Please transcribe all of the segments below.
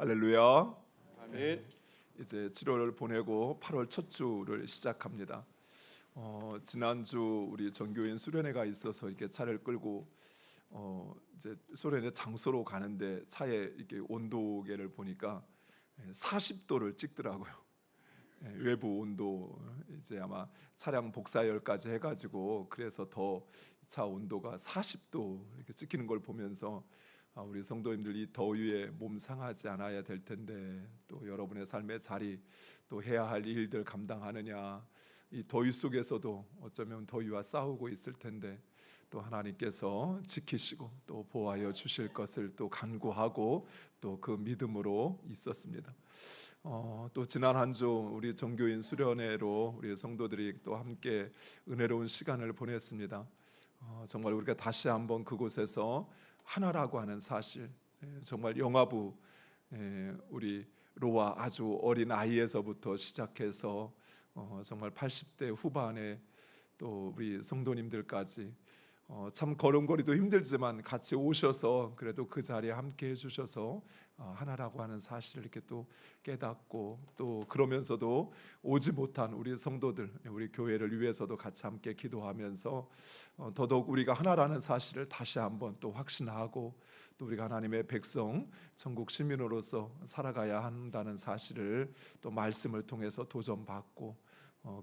할렐루야. 아멘. 이제 7월을 보내고 8월 첫 주를 시작합니다. 지난주 우리 전교인 수련회가 있어서 이렇게 차를 끌고 이제 수련회 장소로 가는데 차에 이렇게 온도계를 보니까 40도를 찍더라고요. 외부 온도 이제 아마 차량 복사열까지 해가지고 그래서 더 차 온도가 40도 이렇게 찍히는 걸 보면서 우리 성도님들 이 더위에 몸 상하지 않아야 될 텐데 또 여러분의 삶의 자리 또 해야 할 일들 감당하느냐, 이 더위 속에서도 어쩌면 더위와 싸우고 있을 텐데 또 하나님께서 지키시고 또 보호하여 주실 것을 또 간구하고 또 그 믿음으로 있었습니다. 또 지난 한 주 우리 정교인 수련회로 우리 성도들이 또 함께 은혜로운 시간을 보냈습니다. 정말 우리가 다시 한번 그곳에서 하나라고 하는 사실, 정말 영화부 우리 로아 아주 어린 아이에서부터 시작해서 정말 80대 후반에 또 우리 성도님들까지 참 걸음걸이도 힘들지만 같이 오셔서 그래도 그 자리에 함께 해주셔서 하나라고 하는 사실을 이렇게 또 깨닫고 또 그러면서도 오지 못한 우리 성도들, 우리 교회를 위해서도 같이 함께 기도하면서 더더욱 우리가 하나라는 사실을 다시 한번 또 확신하고 또 우리가 하나님의 백성, 천국 시민으로서 살아가야 한다는 사실을 또 말씀을 통해서 도전받고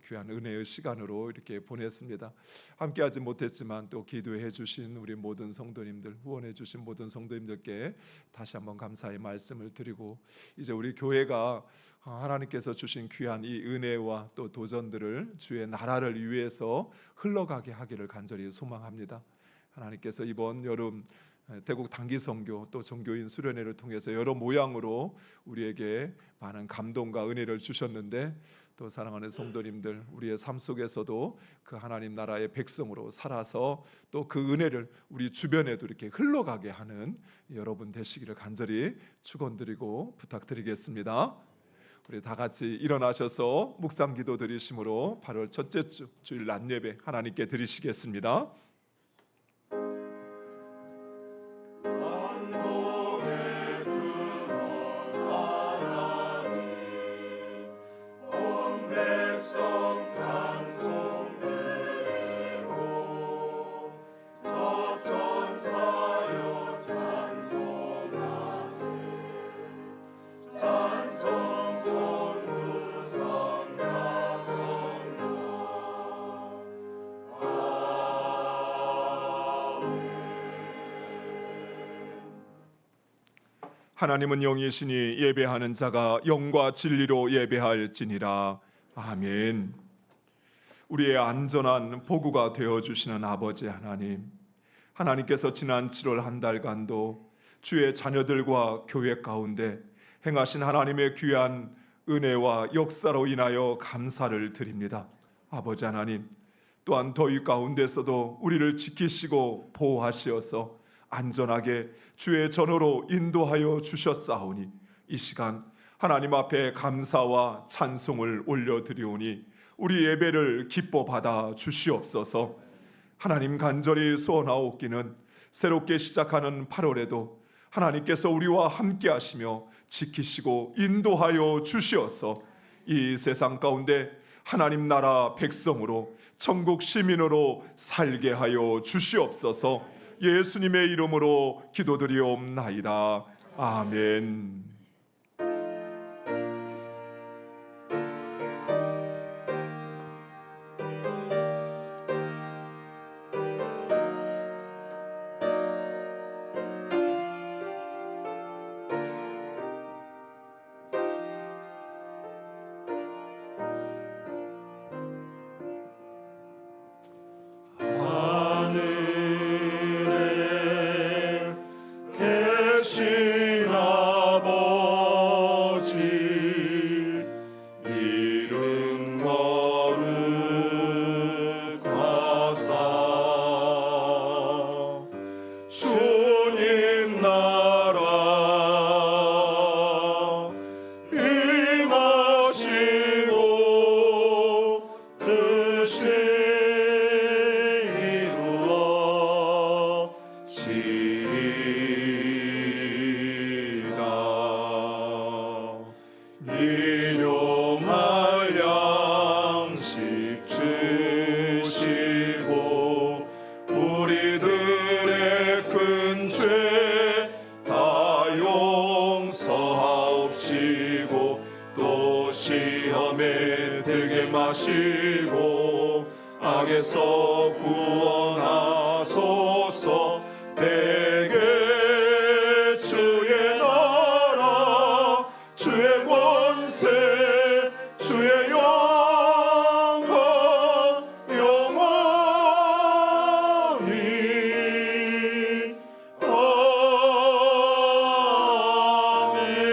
귀한 은혜의 시간으로 이렇게 보냈습니다. 함께하지 못했지만 또 기도해 주신 우리 모든 성도님들, 후원해 주신 모든 성도님들께 다시 한번 감사의 말씀을 드리고, 이제 우리 교회가 하나님께서 주신 귀한 이 은혜와 또 도전들을 주의 나라를 위해서 흘러가게 하기를 간절히 소망합니다. 하나님께서 이번 여름 태국 단기 선교 또 종교인 수련회를 통해서 여러 모양으로 우리에게 많은 감동과 은혜를 주셨는데, 또 사랑하는 성도님들, 우리의 삶 속에서도 그 하나님 나라의 백성으로 살아서 또 그 은혜를 우리 주변에도 이렇게 흘러가게 하는 여러분 되시기를 간절히 축원드리고 부탁드리겠습니다. 우리 다 같이 일어나셔서 묵상 기도 드리심으로 8월 첫째 주 주일 낮 예배 하나님께 드리시겠습니다. 하나님은 영이시니 예배하는 자가 영과 진리로 예배할지니라. 아멘. 우리의 안전한 보구가 되어주시는 아버지 하나님, 하나님께서 지난 7월 한 달간도 주의 자녀들과 교회 가운데 행하신 하나님의 귀한 은혜와 역사로 인하여 감사를 드립니다. 아버지 하나님, 또한 더위 가운데서도 우리를 지키시고 보호하시어서 안전하게 주의 전으로 인도하여 주셨사오니 이 시간 하나님 앞에 감사와 찬송을 올려드리오니 우리 예배를 기뻐 받아 주시옵소서. 하나님 간절히 소원하옵기는 새롭게 시작하는 8월에도 하나님께서 우리와 함께 하시며 지키시고 인도하여 주시어서 이 세상 가운데 하나님 나라 백성으로 천국 시민으로 살게 하여 주시옵소서. 예수님의 이름으로 기도드리옵나이다. 아멘. 이루어지이다. 하시고 악에서 구원하소서. 대개 주의 나라 주의 권세 주의 영광 영원히 아멘.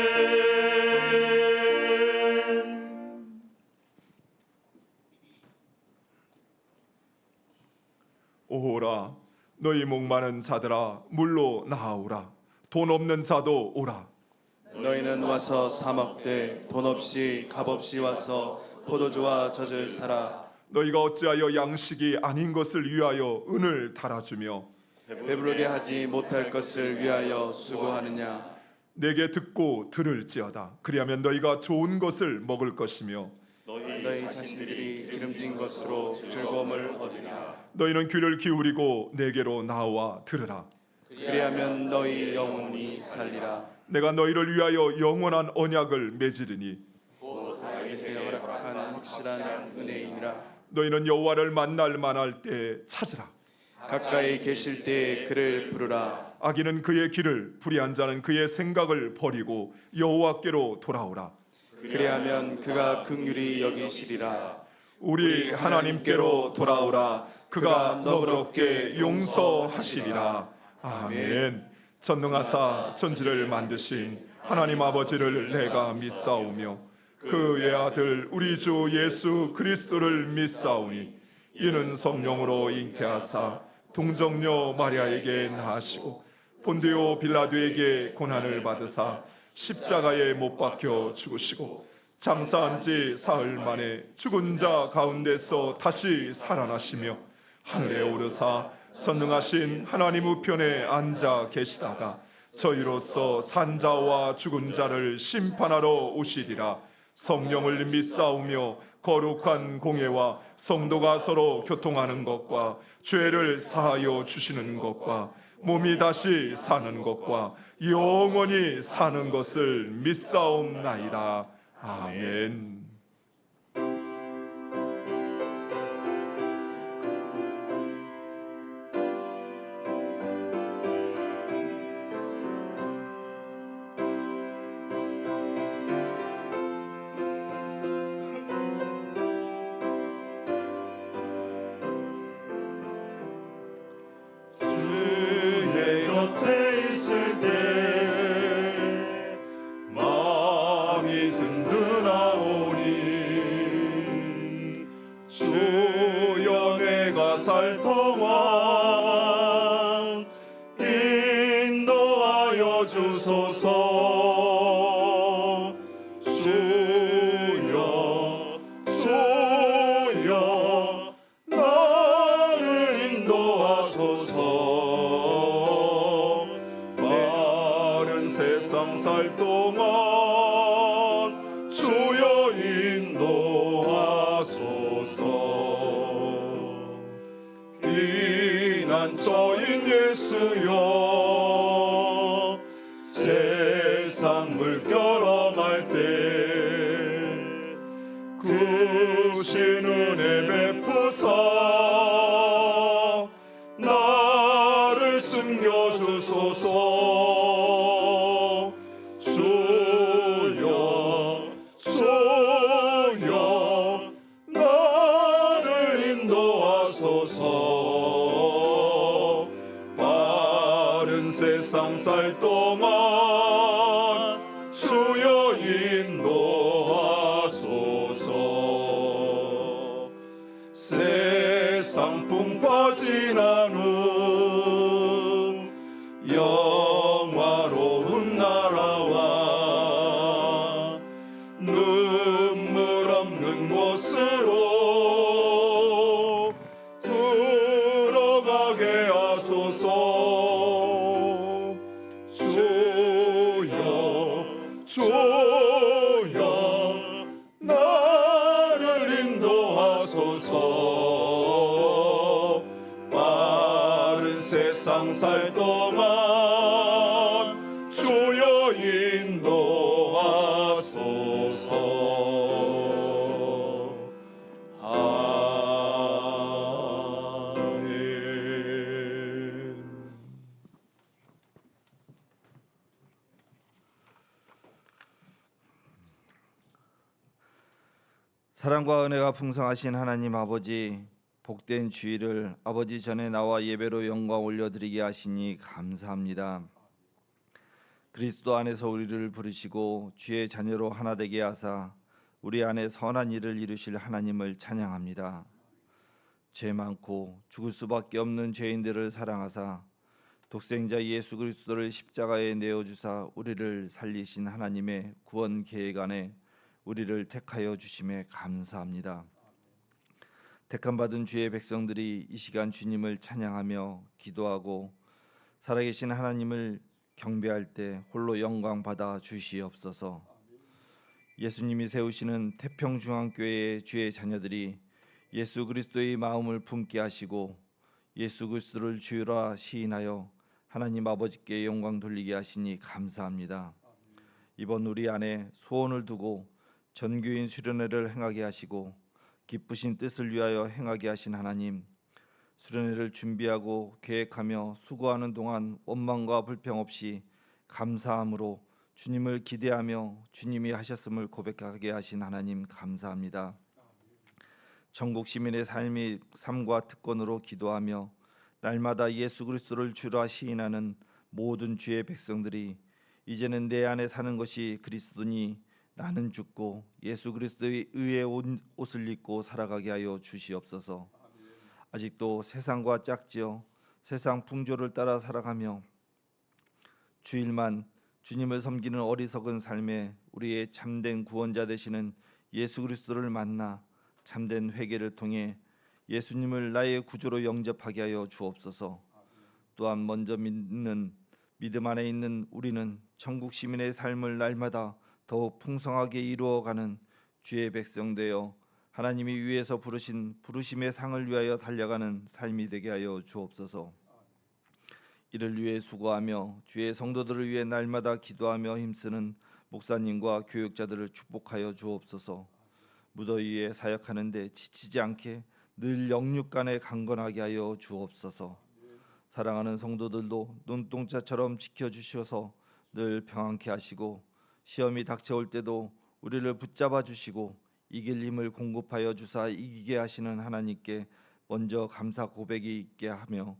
오라 너희 목마른 자들아 물로 나아오라. 돈 없는 자도 오라. 너희는 와서 사 먹되 돈 없이 값 없이 와서 포도주와 젖을 사라. 너희가 어찌하여 양식이 아닌 것을 위하여 은을 달아주며 배부르게 하지 못할 것을 위하여 수고하느냐. 내게 듣고 들을지어다. 그리하면 너희가 좋은 것을 먹을 것이며 너희 자신들이 기름진 것으로 즐거움을 얻으리라. 너희는 귀를 기울이고 내게로 나와 들으라. 그리하면 너희 영혼이 살리라. 내가 너희를 위하여 영원한 언약을 맺으리니 다윗의 허락한 확실한 은혜이니라. 너희는 여호와를 만날 만할 때 찾으라. 가까이 계실 때에 그를 부르라. 악인은 그의 길을 불의한 자는 그의 생각을 버리고 여호와께로 돌아오라. 그리하면 그가 긍휼히 여기시리라. 우리 하나님께로 돌아오라. 그가 너그럽게 용서하시리라. 아멘. 전능하사 천지를 만드신 하나님 아버지를 내가 믿사오며 그의 아들 우리 주 예수 그리스도를 믿사오니 이는 성령으로 잉태하사 동정녀 마리아에게 나시고 본디오 빌라도에게 고난을 받으사 십자가에 못 박혀 죽으시고 장사한 지 사흘 만에 죽은 자 가운데서 다시 살아나시며 하늘에 오르사 전능하신 하나님 우편에 앉아 계시다가 저희로서 산자와 죽은 자를 심판하러 오시리라. 성령을 믿사오며 거룩한 공예와 성도가 서로 교통하는 것과 죄를 사하여 주시는 것과 몸이 다시 사는 것과 영원히 사는 것을 믿사옵나이다. 아멘. 주의 곁에 있을 때 마음이 든든하오니 주여 내가 살 동안 인도하여 주소서. 주여 주여 나를 인도하소서. 마른 세상 살 동안 주여 인도하소서. 피난처인 예수여 세상 물결어갈 때 크신 은혜 베푸사 나를 숨겨주소서. 주여 주여 나를 인도하소서. 빠른 세상 살 동안 주여 인도하소서. 세상 풍파 지나는 영화로운 나라와 눈물 없는 곳으로 들어가게 하소서. 주여 주여 나를 인도하소서. 빠른 세상 살 동안 주여 인도하소서. 사랑과 은혜가 풍성하신 하나님 아버지, 복된 주일을 아버지 전에 나와 예배로 영광 올려드리게 하시니 감사합니다. 그리스도 안에서 우리를 부르시고 주의 자녀로 하나 되게 하사 우리 안에 선한 일을 이루실 하나님을 찬양합니다. 죄 많고 죽을 수밖에 없는 죄인들을 사랑하사 독생자 예수 그리스도를 십자가에 내어주사 우리를 살리신 하나님의 구원 계획 안에 우리를 택하여 주심에 감사합니다. 택함 받은 주의 백성들이 이 시간 주님을 찬양하며 기도하고 살아계신 하나님을 경배할 때 홀로 영광 받아 주시옵소서. 예수님이 세우시는 태평중앙교회의 주의 자녀들이 예수 그리스도의 마음을 품게 하시고 예수 그리스도를 주라 시인하여 하나님 아버지께 영광 돌리게 하시니 감사합니다. 이번 우리 안에 소원을 두고 전교인 수련회를 행하게 하시고 기쁘신 뜻을 위하여 행하게 하신 하나님, 수련회를 준비하고 계획하며 수고하는 동안 원망과 불평 없이 감사함으로 주님을 기대하며 주님이 하셨음을 고백하게 하신 하나님 감사합니다. 전국 시민의 삶과 특권으로 기도하며 날마다 예수 그리스도를 주라 시인하는 모든 주의 백성들이 이제는 내 안에 사는 것이 그리스도니 나는 죽고 예수 그리스도의 의의 옷을 입고 살아가게 하여 주시옵소서. 아직도 세상과 짝지어 세상 풍조를 따라 살아가며 주일만 주님을 섬기는 어리석은 삶에 우리의 참된 구원자 되시는 예수 그리스도를 만나 참된 회개를 통해 예수님을 나의 구주로 영접하게 하여 주옵소서. 또한 먼저 믿는 믿음 안에 있는 우리는 천국 시민의 삶을 날마다 더욱 풍성하게 이루어가는 주의 백성 되어 하나님이 위에서 부르신 부르심의 상을 위하여 달려가는 삶이 되게 하여 주옵소서. 이를 위해 수고하며 주의 성도들을 위해 날마다 기도하며 힘쓰는 목사님과 교육자들을 축복하여 주옵소서. 무더위에 사역하는데 지치지 않게 늘 영육간에 강건하게 하여 주옵소서. 사랑하는 성도들도 눈동자처럼 지켜주셔서 늘 평안케 하시고 시험이 닥쳐올 때도 우리를 붙잡아 주시고 이길 힘을 공급하여 주사 이기게 하시는 하나님께 먼저 감사 고백이 있게 하며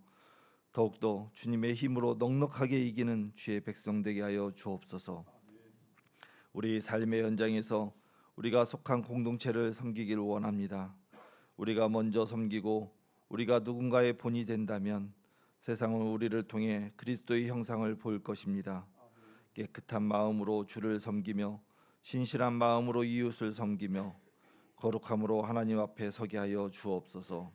더욱더 주님의 힘으로 넉넉하게 이기는 주의 백성 되게 하여 주옵소서. 우리 삶의 현장에서 우리가 속한 공동체를 섬기기를 원합니다. 우리가 먼저 섬기고 우리가 누군가의 본이 된다면 세상은 우리를 통해 그리스도의 형상을 볼 것입니다. 깨끗한 마음으로 주를 섬기며 신실한 마음으로 이웃을 섬기며 거룩함으로 하나님 앞에 서게 하여 주옵소서.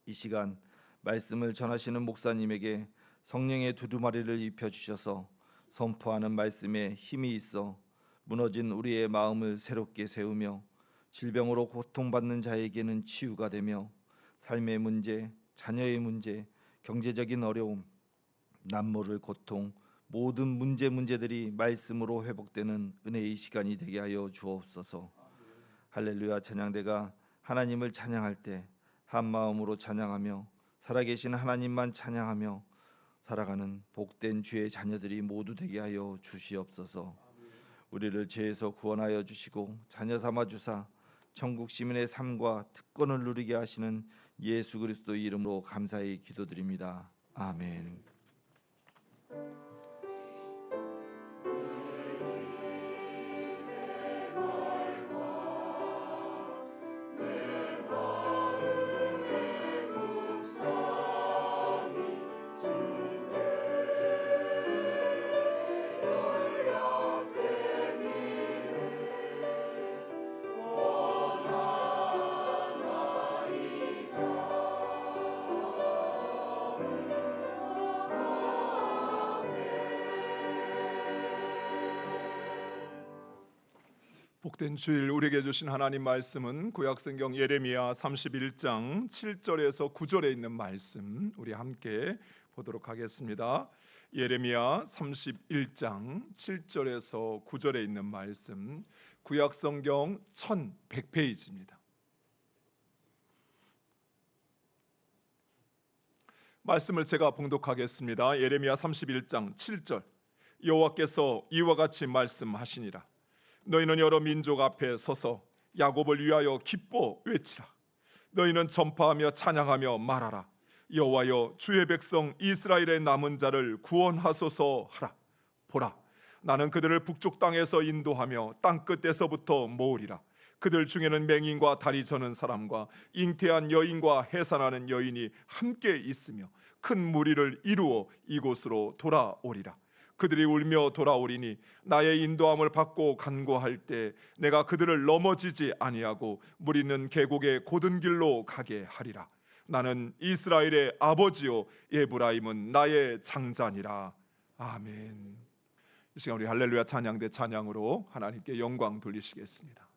이 시간 말씀을 전하시는 목사님에게 성령의 두루마리를 입혀 주셔서 선포하는 말씀에 힘이 있어 무너진 우리의 마음을 새롭게 세우며 질병으로 고통받는 자에게는 치유가 되며 삶의 문제, 자녀의 문제, 경제적인 어려움, 남모를 고통, 모든 문제들이 말씀으로 회복되는 은혜의 시간이 되게 하여 주옵소서. 할렐루야. 찬양대가 하나님을 찬양할 때 한 마음으로 찬양하며 살아계신 하나님만 찬양하며 살아가는 복된 주의 자녀들이 모두 되게 하여 주시옵소서. 우리를 죄에서 구원하여 주시고 자녀 삼아 주사 천국 시민의 삶과 특권을 누리게 하시는 예수 그리스도의 이름으로 감사히 기도드립니다. 아멘. 복된 주일 우리에게 주신 하나님 말씀은 구약성경 예레미야 31장 7절에서 9절에 있는 말씀, 우리 함께 보도록 하겠습니다. 예레미야 31장 7절에서 9절에 있는 말씀, 구약성경 1100페이지입니다. 말씀을 제가 봉독하겠습니다. 예레미야 31장 7절. 여호와께서 이와 같이 말씀하시니라. 너희는 여러 민족 앞에 서서 야곱을 위하여 기뻐 외치라. 너희는 전파하며 찬양하며 말하라. 여호와여, 주의 백성 이스라엘의 남은 자를 구원하소서 하라. 보라, 나는 그들을 북쪽 땅에서 인도하며 땅 끝에서부터 모으리라. 그들 중에는 맹인과 다리 저는 사람과 잉태한 여인과 해산하는 여인이 함께 있으며 큰 무리를 이루어 이곳으로 돌아오리라. 그들이 울며 돌아오리니 나의 인도함을 받고 간구할 때 내가 그들을 넘어지지 아니하고 무리는 계곡의 고든 길로 가게 하리라. 나는 이스라엘의 아버지요 에브라임은 나의 장자니라. 아멘. 이 시간 우리 할렐루야 찬양대 찬양으로 하나님께 영광 돌리시겠습니다.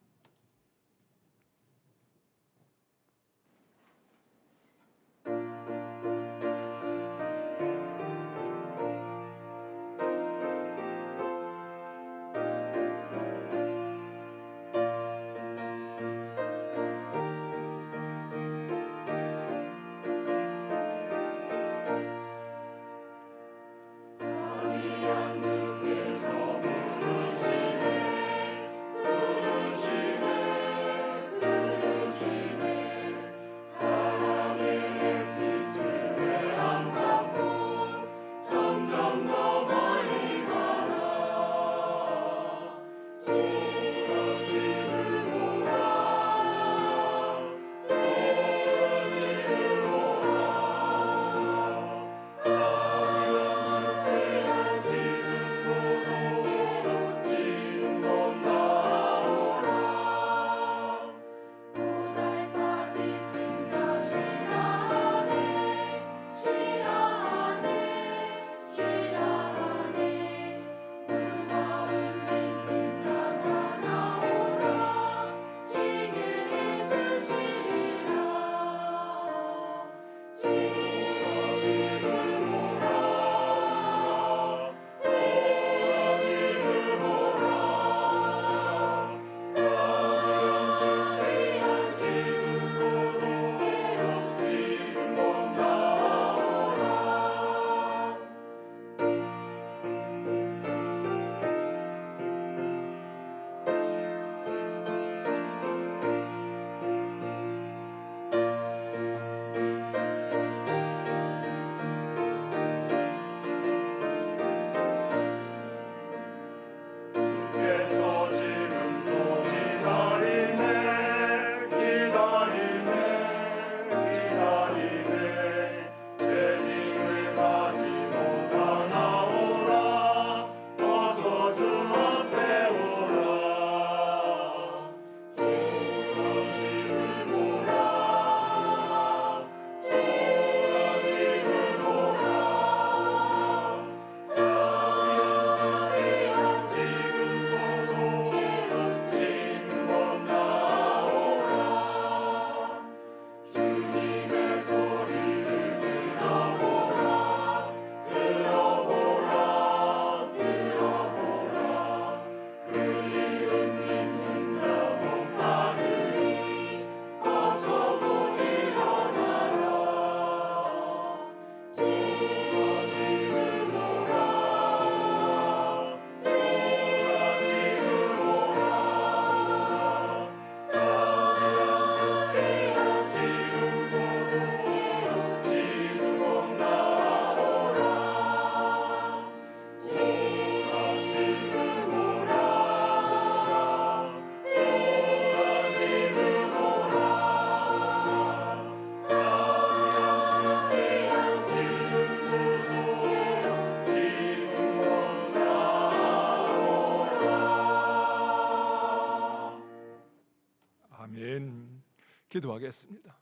기도하겠습니다.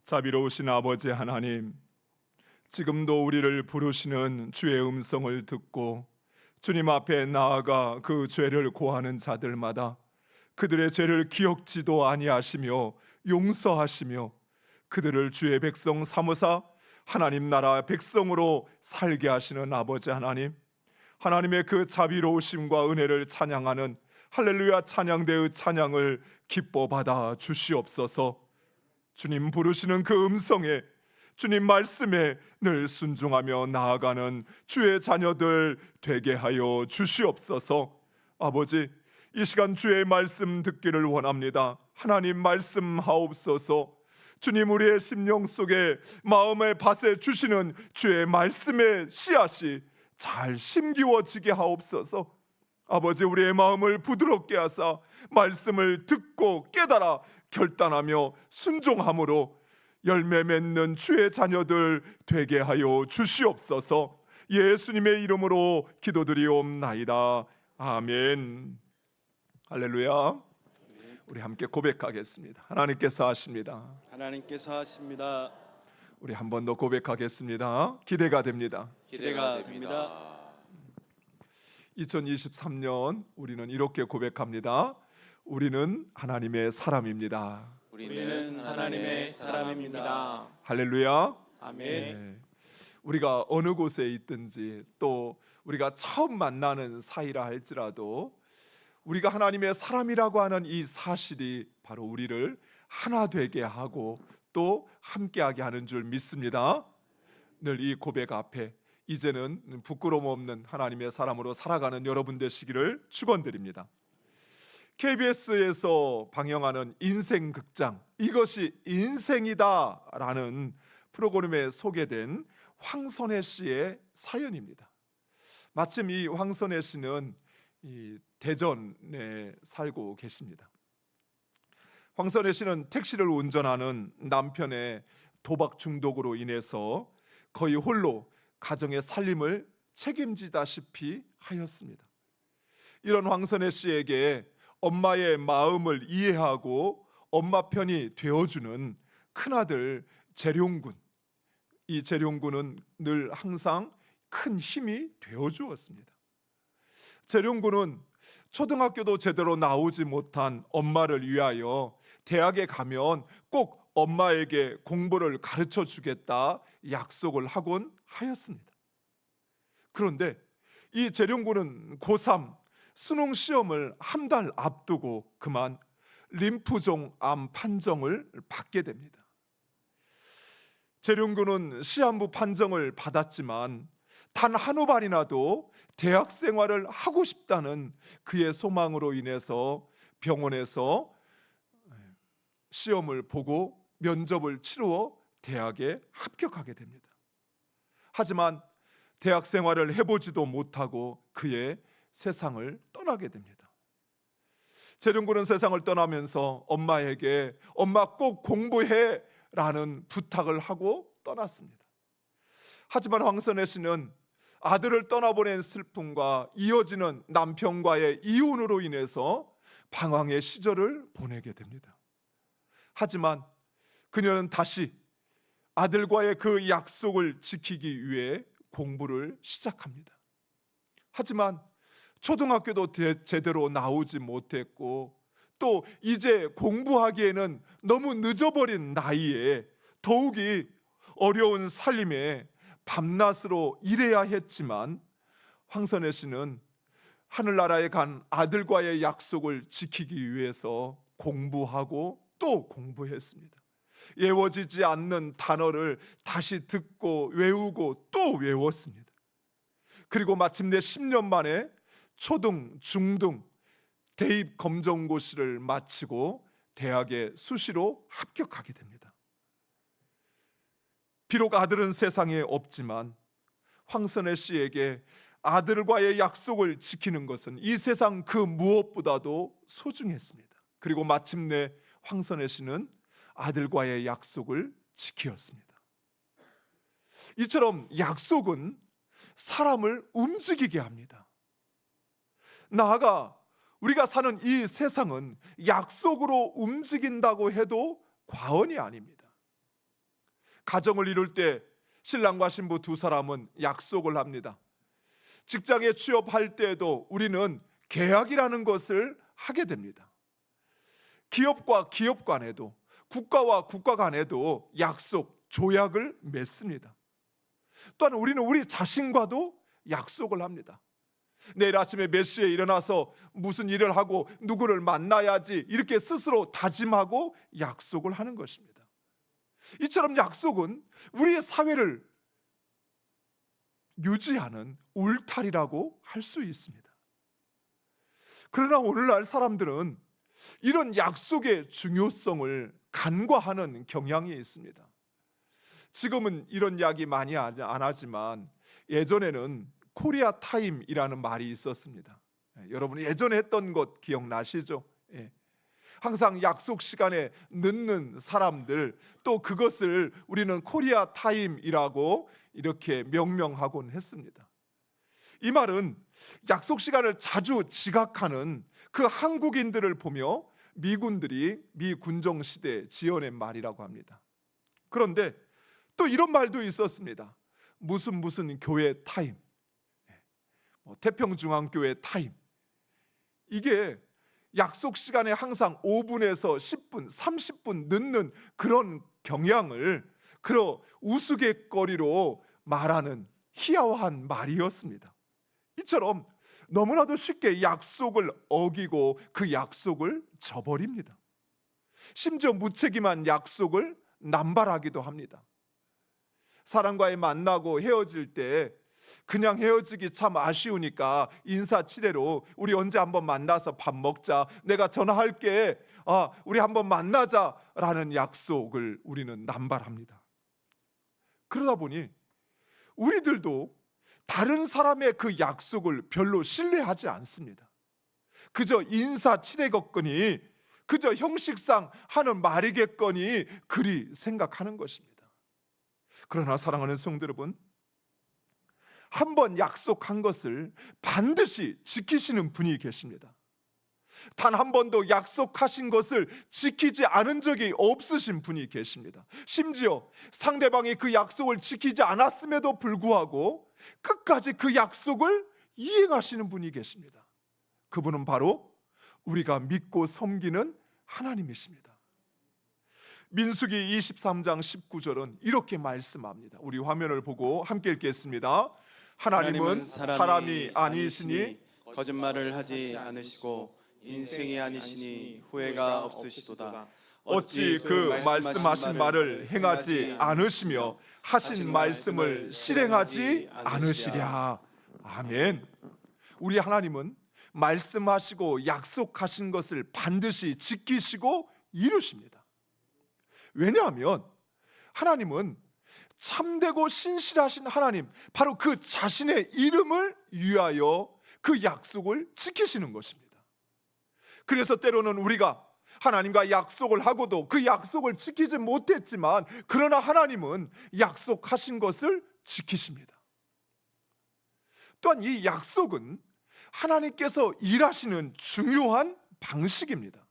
자비로우신 아버지 하나님, 지금도 우리를 부르시는 주의 음성을 듣고 주님 앞에 나아가 그 죄를 고하는 자들마다 그들의 죄를 기억지도 아니하시며 용서하시며 그들을 주의 백성 삼으사 하나님 나라 백성으로 살게 하시는 아버지 하나님, 하나님의 그 자비로우심과 은혜를 찬양하는 할렐루야 찬양대의 찬양을 기뻐 받아 주시옵소서. 주님 부르시는 그 음성에, 주님 말씀에 늘 순종하며 나아가는 주의 자녀들 되게 하여 주시옵소서. 아버지, 이 시간 주의 말씀 듣기를 원합니다. 하나님 말씀하옵소서. 주님, 우리의 심령 속에 마음의 밭에 주시는 주의 말씀의 씨앗이 잘 심기워지게 하옵소서. 아버지, 우리의 마음을 부드럽게 하사 말씀을 듣고 깨달아 결단하며 순종함으로 열매 맺는 주의 자녀들 되게 하여 주시옵소서. 예수님의 이름으로 기도드리옵나이다. 아멘. 할렐루야. 우리 함께 고백하겠습니다. 하나님께서 하십니다. 하나님께서 하십니다. 우리 한 번 더 고백하겠습니다. 기대가 됩니다. 기대가 됩니다. 2023년 우리는 이렇게 고백합니다. 우리는 하나님의 사람입니다. 우리는 하나님의 사람입니다. 할렐루야. 아멘. 네. 우리가 어느 곳에 있든지 또 우리가 처음 만나는 사이라 할지라도 우리가 하나님의 사람이라고 하는 이 사실이 바로 우리를 하나 되게 하고 또 함께하게 하는 줄 믿습니다. 늘 이 고백 앞에 이제는 부끄러움 없는 하나님의 사람으로 살아가는 여러분 되시기를 축원드립니다. KBS에서 방영하는 인생극장, 이것이 인생이다라는 프로그램에 소개된 황선혜 씨의 사연입니다. 마침 이 황선혜 씨는 이 대전에 살고 계십니다. 황선혜 씨는 택시를 운전하는 남편의 도박 중독으로 인해서 거의 홀로 가정의 살림을 책임지다시피 하였습니다. 이런 황선혜 씨에게 엄마의 마음을 이해하고 엄마 편이 되어주는 큰아들 재룡군, 이 재룡군은 늘 항상 큰 힘이 되어주었습니다. 재룡군은 초등학교도 제대로 나오지 못한 엄마를 위하여 대학에 가면 꼭 엄마에게 공부를 가르쳐 주겠다 약속을 하곤 하였습니다. 그런데 이 재룡군은 고3 수능 시험을 한 달 앞두고 그만 림프종 암 판정을 받게 됩니다. 재룡군은 시한부 판정을 받았지만 단 한 후발이나도 대학 생활을 하고 싶다는 그의 소망으로 인해서 병원에서 시험을 보고 면접을 치루어 대학에 합격하게 됩니다. 하지만 대학 생활을 해보지도 못하고 그의 세상을 떠나게 됩니다. 재룡군은 세상을 떠나면서 엄마에게 엄마 꼭 공부해 라는 부탁을 하고 떠났습니다. 하지만 황선혜 씨는 아들을 떠나보낸 슬픔과 이어지는 남편과의 이혼으로 인해서 방황의 시절을 보내게 됩니다. 하지만 그녀는 다시 아들과의 그 약속을 지키기 위해 공부를 시작합니다. 하지만 초등학교도 제대로 나오지 못했고 또 이제 공부하기에는 너무 늦어버린 나이에 더욱이 어려운 살림에 밤낮으로 일해야 했지만 황선혜 씨는 하늘나라에 간 아들과의 약속을 지키기 위해서 공부하고 또 공부했습니다. 외워지지 않는 단어를 다시 듣고 외우고 또 외웠습니다. 그리고 마침내 10년 만에 초등, 중등 대입 검정고시를 마치고 대학에 수시로 합격하게 됩니다. 비록 아들은 세상에 없지만 황선혜 씨에게 아들과의 약속을 지키는 것은 이 세상 그 무엇보다도 소중했습니다. 그리고 마침내 황선혜 씨는 아들과의 약속을 지키었습니다. 이처럼 약속은 사람을 움직이게 합니다. 나아가 우리가 사는 이 세상은 약속으로 움직인다고 해도 과언이 아닙니다. 가정을 이룰 때 신랑과 신부 두 사람은 약속을 합니다. 직장에 취업할 때에도 우리는 계약이라는 것을 하게 됩니다. 기업과 기업 간에도 국가와 국가 간에도 약속, 조약을 맺습니다. 또한 우리는 우리 자신과도 약속을 합니다. 내일 아침에 몇 시에 일어나서 무슨 일을 하고 누구를 만나야지 이렇게 스스로 다짐하고 약속을 하는 것입니다. 이처럼 약속은 우리의 사회를 유지하는 울타리라고 할 수 있습니다. 그러나 오늘날 사람들은 이런 약속의 중요성을 간과하는 경향이 있습니다. 지금은 이런 이야기 많이 안 하지만 예전에는 코리아 타임이라는 말이 있었습니다. 여러분 예전에 했던 것 기억나시죠? 항상 약속 시간에 늦는 사람들, 또 그것을 우리는 코리아 타임이라고 이렇게 명명하곤 했습니다. 이 말은 약속 시간을 자주 지각하는 그 한국인들을 보며 미군들이 미 군정 시대에 지어낸 말이라고 합니다. 그런데 또 이런 말도 있었습니다. 무슨 교회 타임, 태평중앙교회 타임. 이게 약속 시간에 항상 5분에서 10분, 30분 늦는 그런 경향을 그런 우스갯거리로 말하는 희화화한 말이었습니다. 이처럼 너무나도 쉽게 약속을 어기고 그 약속을 저버립니다. 심지어 무책임한 약속을 남발하기도 합니다. 사람과의 만나고 헤어질 때 그냥 헤어지기 참 아쉬우니까 인사치레로 우리 언제 한번 만나서 밥 먹자, 내가 전화할게, 우리 한번 만나자라는 약속을 우리는 남발합니다. 그러다 보니 우리들도 다른 사람의 그 약속을 별로 신뢰하지 않습니다. 그저 인사치레겠거니, 그저 형식상 하는 말이겠거니 그리 생각하는 것입니다. 그러나 사랑하는 성도 여러분, 한번 약속한 것을 반드시 지키시는 분이 계십니다. 단 한 번도 약속하신 것을 지키지 않은 적이 없으신 분이 계십니다. 심지어 상대방이 그 약속을 지키지 않았음에도 불구하고 끝까지 그 약속을 이행하시는 분이 계십니다. 그분은 바로 우리가 믿고 섬기는 하나님이십니다. 민수기 23장 19절은 이렇게 말씀합니다. 우리 화면을 보고 함께 읽겠습니다. 하나님은 사람이 아니시니 거짓말을 하지 않으시고 인생이 아니시니 후회가 없으시도다. 어찌 그 말씀하신 말을 행하지 않으시며 하신 말씀을 실행하지 않으시랴. 아멘. 우리 하나님은 말씀하시고 약속하신 것을 반드시 지키시고 이루십니다. 왜냐하면 하나님은 참되고 신실하신 하나님, 바로 그 자신의 이름을 위하여 그 약속을 지키시는 것입니다. 그래서 때로는 우리가 하나님과 약속을 하고도 그 약속을 지키지 못했지만, 그러나 하나님은 약속하신 것을 지키십니다. 또한 이 약속은 하나님께서 일하시는 중요한 방식입니다.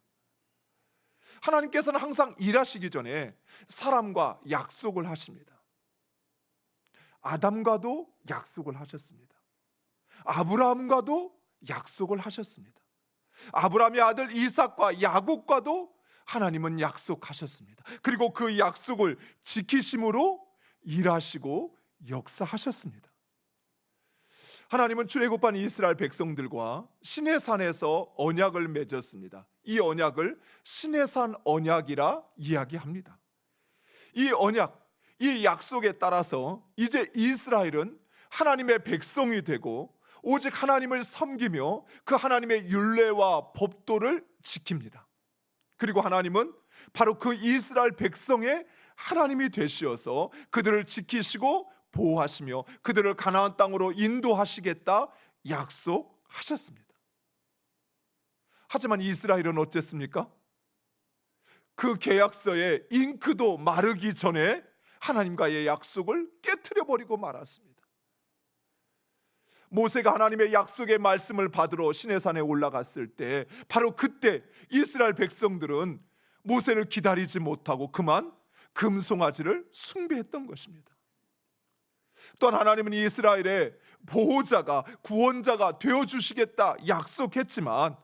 하나님께서는 항상 일하시기 전에 사람과 약속을 하십니다. 아담과도 약속을 하셨습니다. 아브라함과도 약속을 하셨습니다. 아브라함의 아들 이삭과 야곱과도 하나님은 약속하셨습니다. 그리고 그 약속을 지키심으로 일하시고 역사하셨습니다. 하나님은 출애굽한 이스라엘 백성들과 시내산에서 언약을 맺었습니다. 이 언약을 시내산 언약이라 이야기합니다. 이 언약, 이 약속에 따라서 이제 이스라엘은 하나님의 백성이 되고 오직 하나님을 섬기며 그 하나님의 율례와 법도를 지킵니다. 그리고 하나님은 바로 그 이스라엘 백성의 하나님이 되시어서 그들을 지키시고 보호하시며 그들을 가나안 땅으로 인도하시겠다 약속하셨습니다. 하지만 이스라엘은 어쨌습니까? 그 계약서의 잉크도 마르기 전에 하나님과의 약속을 깨트려 버리고 말았습니다. 모세가 하나님의 약속의 말씀을 받으러 시내산에 올라갔을 때 바로 그때 이스라엘 백성들은 모세를 기다리지 못하고 그만 금송아지를 숭배했던 것입니다. 또한 하나님은 이스라엘의 보호자가, 구원자가 되어주시겠다 약속했지만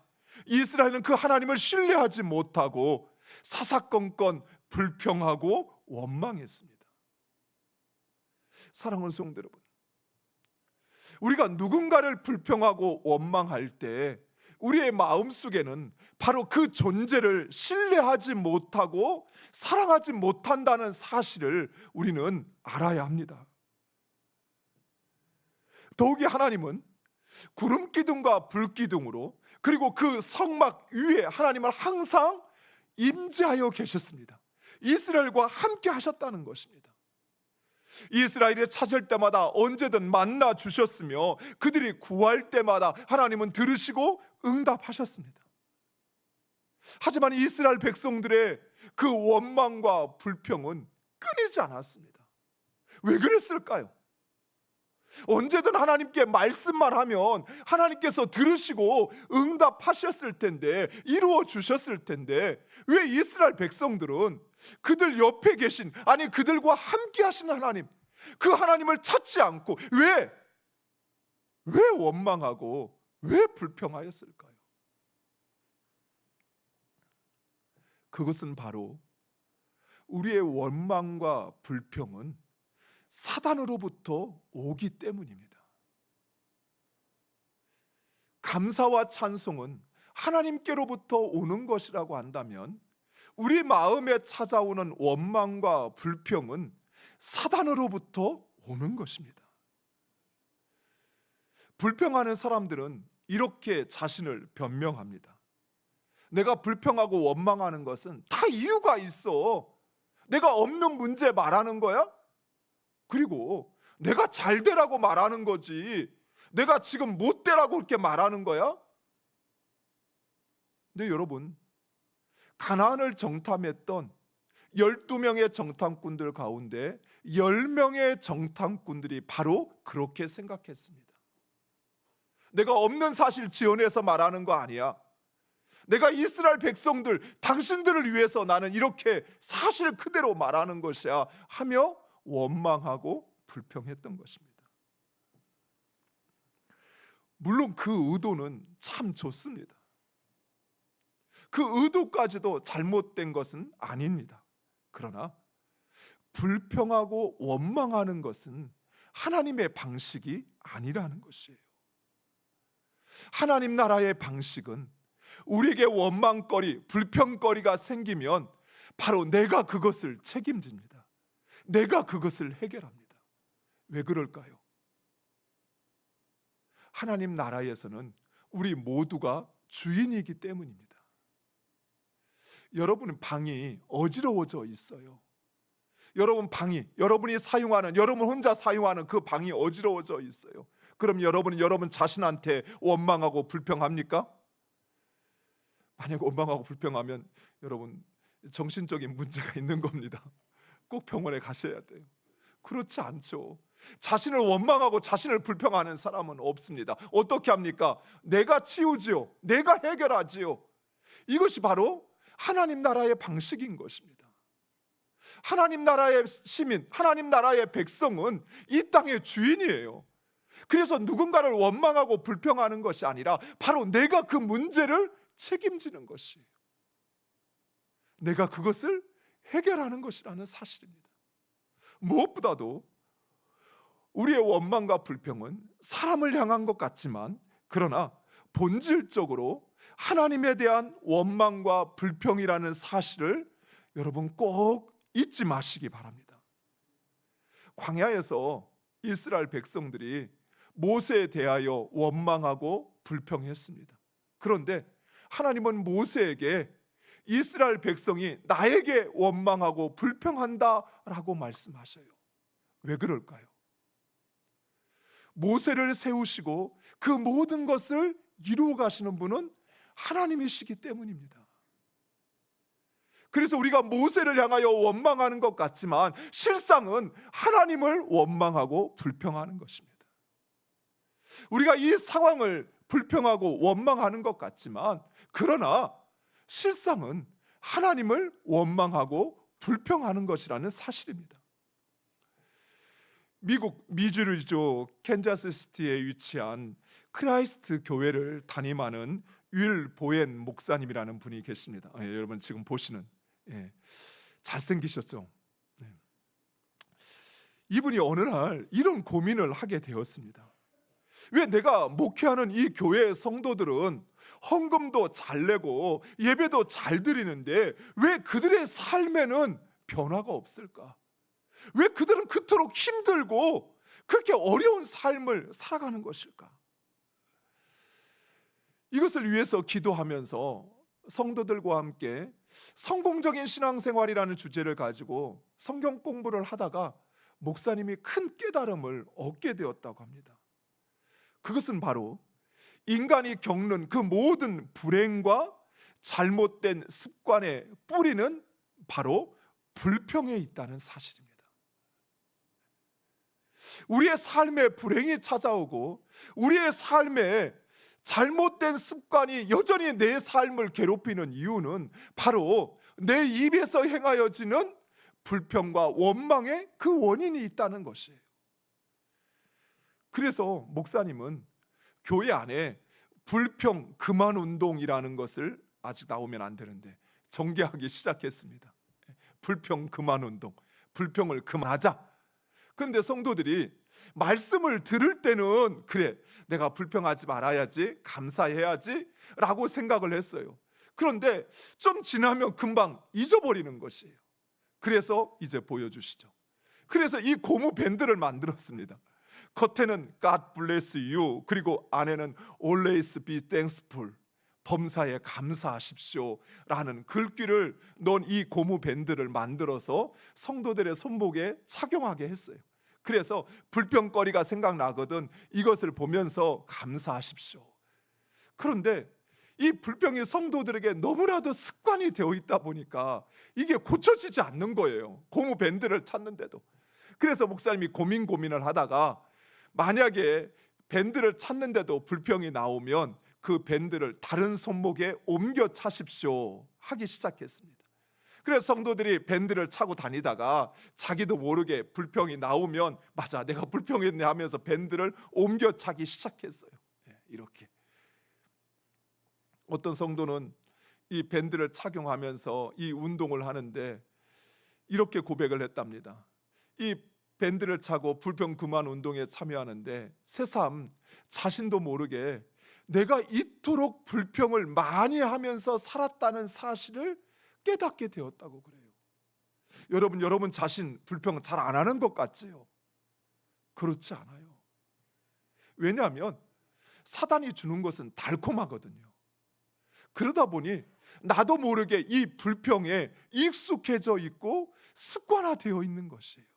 이스라엘은 그 하나님을 신뢰하지 못하고 사사건건 불평하고 원망했습니다. 사랑하는 성도 여러분, 우리가 누군가를 불평하고 원망할 때 우리의 마음속에는 바로 그 존재를 신뢰하지 못하고 사랑하지 못한다는 사실을 우리는 알아야 합니다. 더욱이 하나님은 구름 기둥과 불 기둥으로, 그리고 그 성막 위에 하나님은 항상 임재하여 계셨습니다. 이스라엘과 함께 하셨다는 것입니다. 이스라엘이 찾을 때마다 언제든 만나 주셨으며 그들이 구할 때마다 하나님은 들으시고 응답하셨습니다. 하지만 이스라엘 백성들의 그 원망과 불평은 끊이지 않았습니다. 왜 그랬을까요? 언제든 하나님께 말씀만 하면 하나님께서 들으시고 응답하셨을 텐데, 이루어 주셨을 텐데, 왜 이스라엘 백성들은 그들 옆에 계신, 아니 그들과 함께 하신 하나님, 그 하나님을 찾지 않고 왜 원망하고 왜 불평하였을까요? 그것은 바로 우리의 원망과 불평은 사단으로부터 오기 때문입니다. 감사와 찬송은 하나님께로부터 오는 것이라고 한다면, 우리 마음에 찾아오는 원망과 불평은 사단으로부터 오는 것입니다. 불평하는 사람들은 이렇게 자신을 변명합니다. 내가 불평하고 원망하는 것은 다 이유가 있어. 내가 없는 문제 말하는 거야? 그리고 내가 잘 되라고 말하는 거지, 내가 지금 못 되라고 그렇게 말하는 거야? 근데 여러분, 가나안을 정탐했던 12명의 정탐꾼들 가운데 10명의 정탐꾼들이 바로 그렇게 생각했습니다. 내가 없는 사실 지어내서 말하는 거 아니야. 내가 이스라엘 백성들, 당신들을 위해서 나는 이렇게 사실 그대로 말하는 것이야 하며 원망하고 불평했던 것입니다. 물론 그 의도는 참 좋습니다. 그 의도까지도 잘못된 것은 아닙니다. 그러나 불평하고 원망하는 것은 하나님의 방식이 아니라는 것이에요. 하나님 나라의 방식은 우리에게 원망거리, 불평거리가 생기면 바로 내가 그것을 책임집니다. 내가 그것을 해결합니다. 왜 그럴까요? 하나님 나라에서는 우리 모두가 주인이기 때문입니다. 여러분 방이 어지러워져 있어요. 여러분이 사용하는, 여러분 혼자 사용하는 그 방이 어지러워져 있어요. 그럼 여러분은 여러분 자신한테 원망하고 불평합니까? 만약 원망하고 불평하면 여러분 정신적인 문제가 있는 겁니다. 꼭 병원에 가셔야 돼요. 그렇지 않죠. 자신을 원망하고 자신을 불평하는 사람은 없습니다. 어떻게 합니까? 내가 치우지요. 내가 해결하지요. 이것이 바로 하나님 나라의 방식인 것입니다. 하나님 나라의 시민, 하나님 나라의 백성은 이 땅의 주인이에요. 그래서 누군가를 원망하고 불평하는 것이 아니라 바로 내가 그 문제를 책임지는 것이에요. 내가 그것을 해결하는 것이라는 사실입니다. 무엇보다도 우리의 원망과 불평은 사람을 향한 것 같지만, 그러나 본질적으로 하나님에 대한 원망과 불평이라는 사실을 여러분 꼭 잊지 마시기 바랍니다. 광야에서 이스라엘 백성들이 모세에 대하여 원망하고 불평했습니다. 그런데 하나님은 모세에게 이스라엘 백성이 나에게 원망하고 불평한다라고 말씀하셔요. 왜 그럴까요? 모세를 세우시고 그 모든 것을 이루어 가시는 분은 하나님이시기 때문입니다. 그래서 우리가 모세를 향하여 원망하는 것 같지만 실상은 하나님을 원망하고 불평하는 것입니다. 우리가 이 상황을 불평하고 원망하는 것 같지만, 그러나 실상은 하나님을 원망하고 불평하는 것이라는 사실입니다. 미국 미주리주 캔자스시티에 위치한 크라이스트 교회를 담임하는 윌 보엔 목사님이라는 분이 계십니다. 여러분 지금 보시는, 잘생기셨죠? 이분이 어느 날 이런 고민을 하게 되었습니다. 왜 내가 목회하는 이 교회의 성도들은 헌금도 잘 내고 예배도 잘 드리는데 왜 그들의 삶에는 변화가 없을까? 왜 그들은 그토록 힘들고 그렇게 어려운 삶을 살아가는 것일까? 이것을 위해서 기도하면서 성도들과 함께 성공적인 신앙생활이라는 주제를 가지고 성경 공부를 하다가 목사님이 큰 깨달음을 얻게 되었다고 합니다. 그것은 바로 인간이 겪는 그 모든 불행과 잘못된 습관의 뿌리는 바로 불평에 있다는 사실입니다. 우리의 삶에 불행이 찾아오고 우리의 삶에 잘못된 습관이 여전히 내 삶을 괴롭히는 이유는 바로 내 입에서 행하여지는 불평과 원망의 그 원인이 있다는 것이에요. 그래서 목사님은 교회 안에 불평 그만 운동이라는 것을 아직 나오면 안 되는데 전개하기 시작했습니다. 불평 그만 운동, 불평을 그만하자. 그런데 성도들이 말씀을 들을 때는 그래, 내가 불평하지 말아야지, 감사해야지 라고 생각을 했어요. 그런데 좀 지나면 금방 잊어버리는 것이에요. 그래서 이제 보여주시죠. 그래서 이 고무 밴드를 만들었습니다. 겉에는 God bless you, 그리고 안에는 always be thankful, 범사에 감사하십시오 라는 글귀를 넣은 이 고무 밴드를 만들어서 성도들의 손목에 착용하게 했어요. 그래서 불평거리가 생각나거든 이것을 보면서 감사하십시오. 그런데 이 불평이 성도들에게 너무나도 습관이 되어 있다 보니까 이게 고쳐지지 않는 거예요. 고무 밴드를 찾는데도. 그래서 목사님이 고민을 하다가 만약에 밴드를 찾는데도 불평이 나오면 그 밴드를 다른 손목에 옮겨 차십시오 하기 시작했습니다. 그래서 성도들이 밴드를 차고 다니다가 자기도 모르게 불평이 나오면 맞아, 내가 불평했네 하면서 밴드를 옮겨 차기 시작했어요. 이렇게 어떤 성도는 이 밴드를 착용하면서 이 운동을 하는데 이렇게 고백을 했답니다. 이 밴드를 차고 불평 그만 운동에 참여하는데 새삼 자신도 모르게 내가 이토록 불평을 많이 하면서 살았다는 사실을 깨닫게 되었다고 그래요. 여러분 자신 불평 잘 안 하는 것 같지요? 그렇지 않아요. 왜냐하면 사단이 주는 것은 달콤하거든요. 그러다 보니 나도 모르게 이 불평에 익숙해져 있고 습관화되어 있는 것이에요.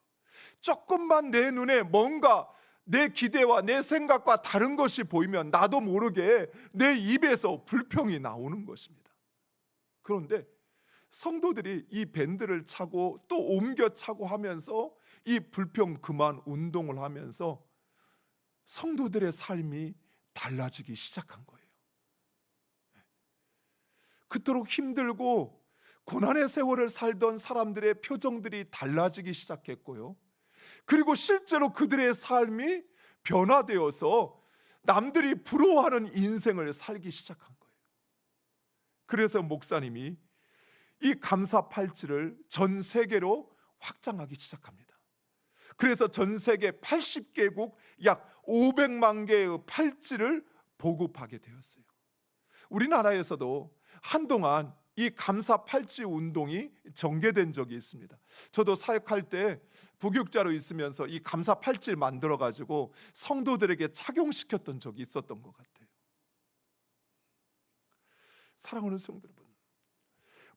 조금만 내 눈에 뭔가 내 기대와 내 생각과 다른 것이 보이면 나도 모르게 내 입에서 불평이 나오는 것입니다. 그런데 성도들이 이 밴드를 차고 또 옮겨 차고 하면서 이 불평 그만 운동을 하면서 성도들의 삶이 달라지기 시작한 거예요. 그토록 힘들고 고난의 세월을 살던 사람들의 표정들이 달라지기 시작했고요. 그리고 실제로 그들의 삶이 변화되어서 남들이 부러워하는 인생을 살기 시작한 거예요. 그래서 목사님이 이 감사 팔찌를 전 세계로 확장하기 시작합니다. 그래서 전 세계 80개국 약 500만 개의 팔찌를 보급하게 되었어요. 우리나라에서도 한동안 이 감사 팔찌 운동이 전개된 적이 있습니다. 저도 사역할 때 부교육자로 있으면서 이 감사 팔찌를 만들어 가지고 성도들에게 착용시켰던 적이 있었던 것 같아요. 사랑하는 성도 여러분,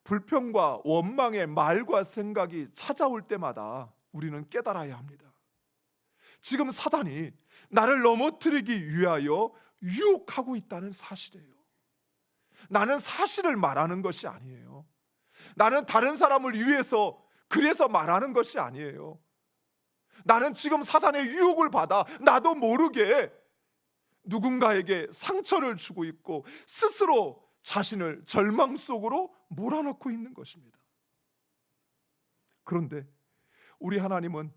불평과 원망의 말과 생각이 찾아올 때마다 우리는 깨달아야 합니다. 지금 사단이 나를 넘어뜨리기 위하여 유혹하고 있다는 사실이에요. 나는 사실을 말하는 것이 아니에요. 나는 다른 사람을 위해서 그래서 말하는 것이 아니에요. 나는 지금 사단의 유혹을 받아 나도 모르게 누군가에게 상처를 주고 있고 스스로 자신을 절망 속으로 몰아넣고 있는 것입니다. 그런데 우리 하나님은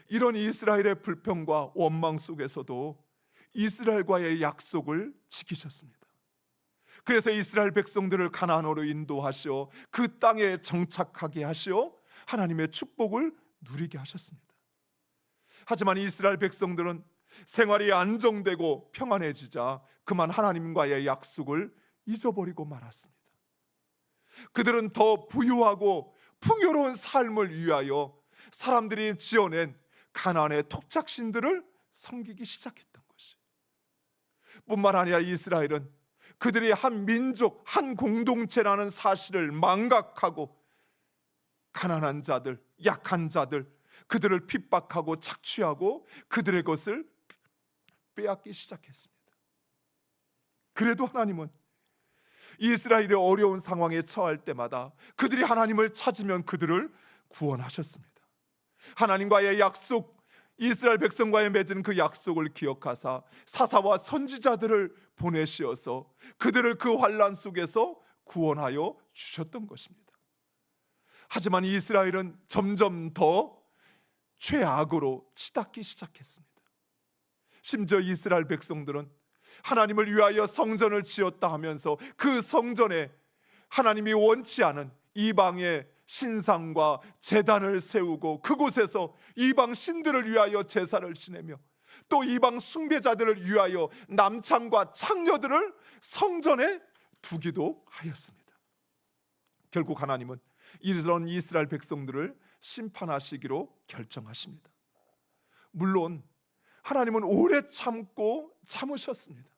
이런 이스라엘의 불평과 원망 속에서도 이스라엘과의 약속을 지키셨습니다. 그래서 이스라엘 백성들을 가나안으로 인도하시어 그 땅에 정착하게 하시어 하나님의 축복을 누리게 하셨습니다. 하지만 이스라엘 백성들은 생활이 안정되고 평안해지자 그만 하나님과의 약속을 잊어버리고 말았습니다. 그들은 더 부유하고 풍요로운 삶을 위하여 사람들이 지어낸 가나안의 토착신들을 섬기기 시작했던 것이 뿐만 아니라 이스라엘은 그들이 한 민족, 한 공동체라는 사실을 망각하고 가난한 자들, 약한 자들, 그들을 핍박하고 착취하고 그들의 것을 빼앗기 시작했습니다. 그래도 하나님은 이스라엘의 어려운 상황에 처할 때마다 그들이 하나님을 찾으면 그들을 구원하셨습니다. 하나님과의 약속, 이스라엘 백성과의 맺은 그 약속을 기억하사 사사와 선지자들을 보내시어서 그들을 그 환난 속에서 구원하여 주셨던 것입니다. 하지만 이스라엘은 점점 더 죄악으로 치닫기 시작했습니다. 심지어 이스라엘 백성들은 하나님을 위하여 성전을 지었다 하면서 그 성전에 하나님이 원치 않은 이방의 신상과 제단을 세우고 그곳에서 이방 신들을 위하여 제사를 지내며 또 이방 숭배자들을 위하여 남창과 창녀들을 성전에 두기도 하였습니다. 결국 하나님은 이런 이스라엘 백성들을 심판하시기로 결정하십니다. 물론 하나님은 오래 참으셨습니다.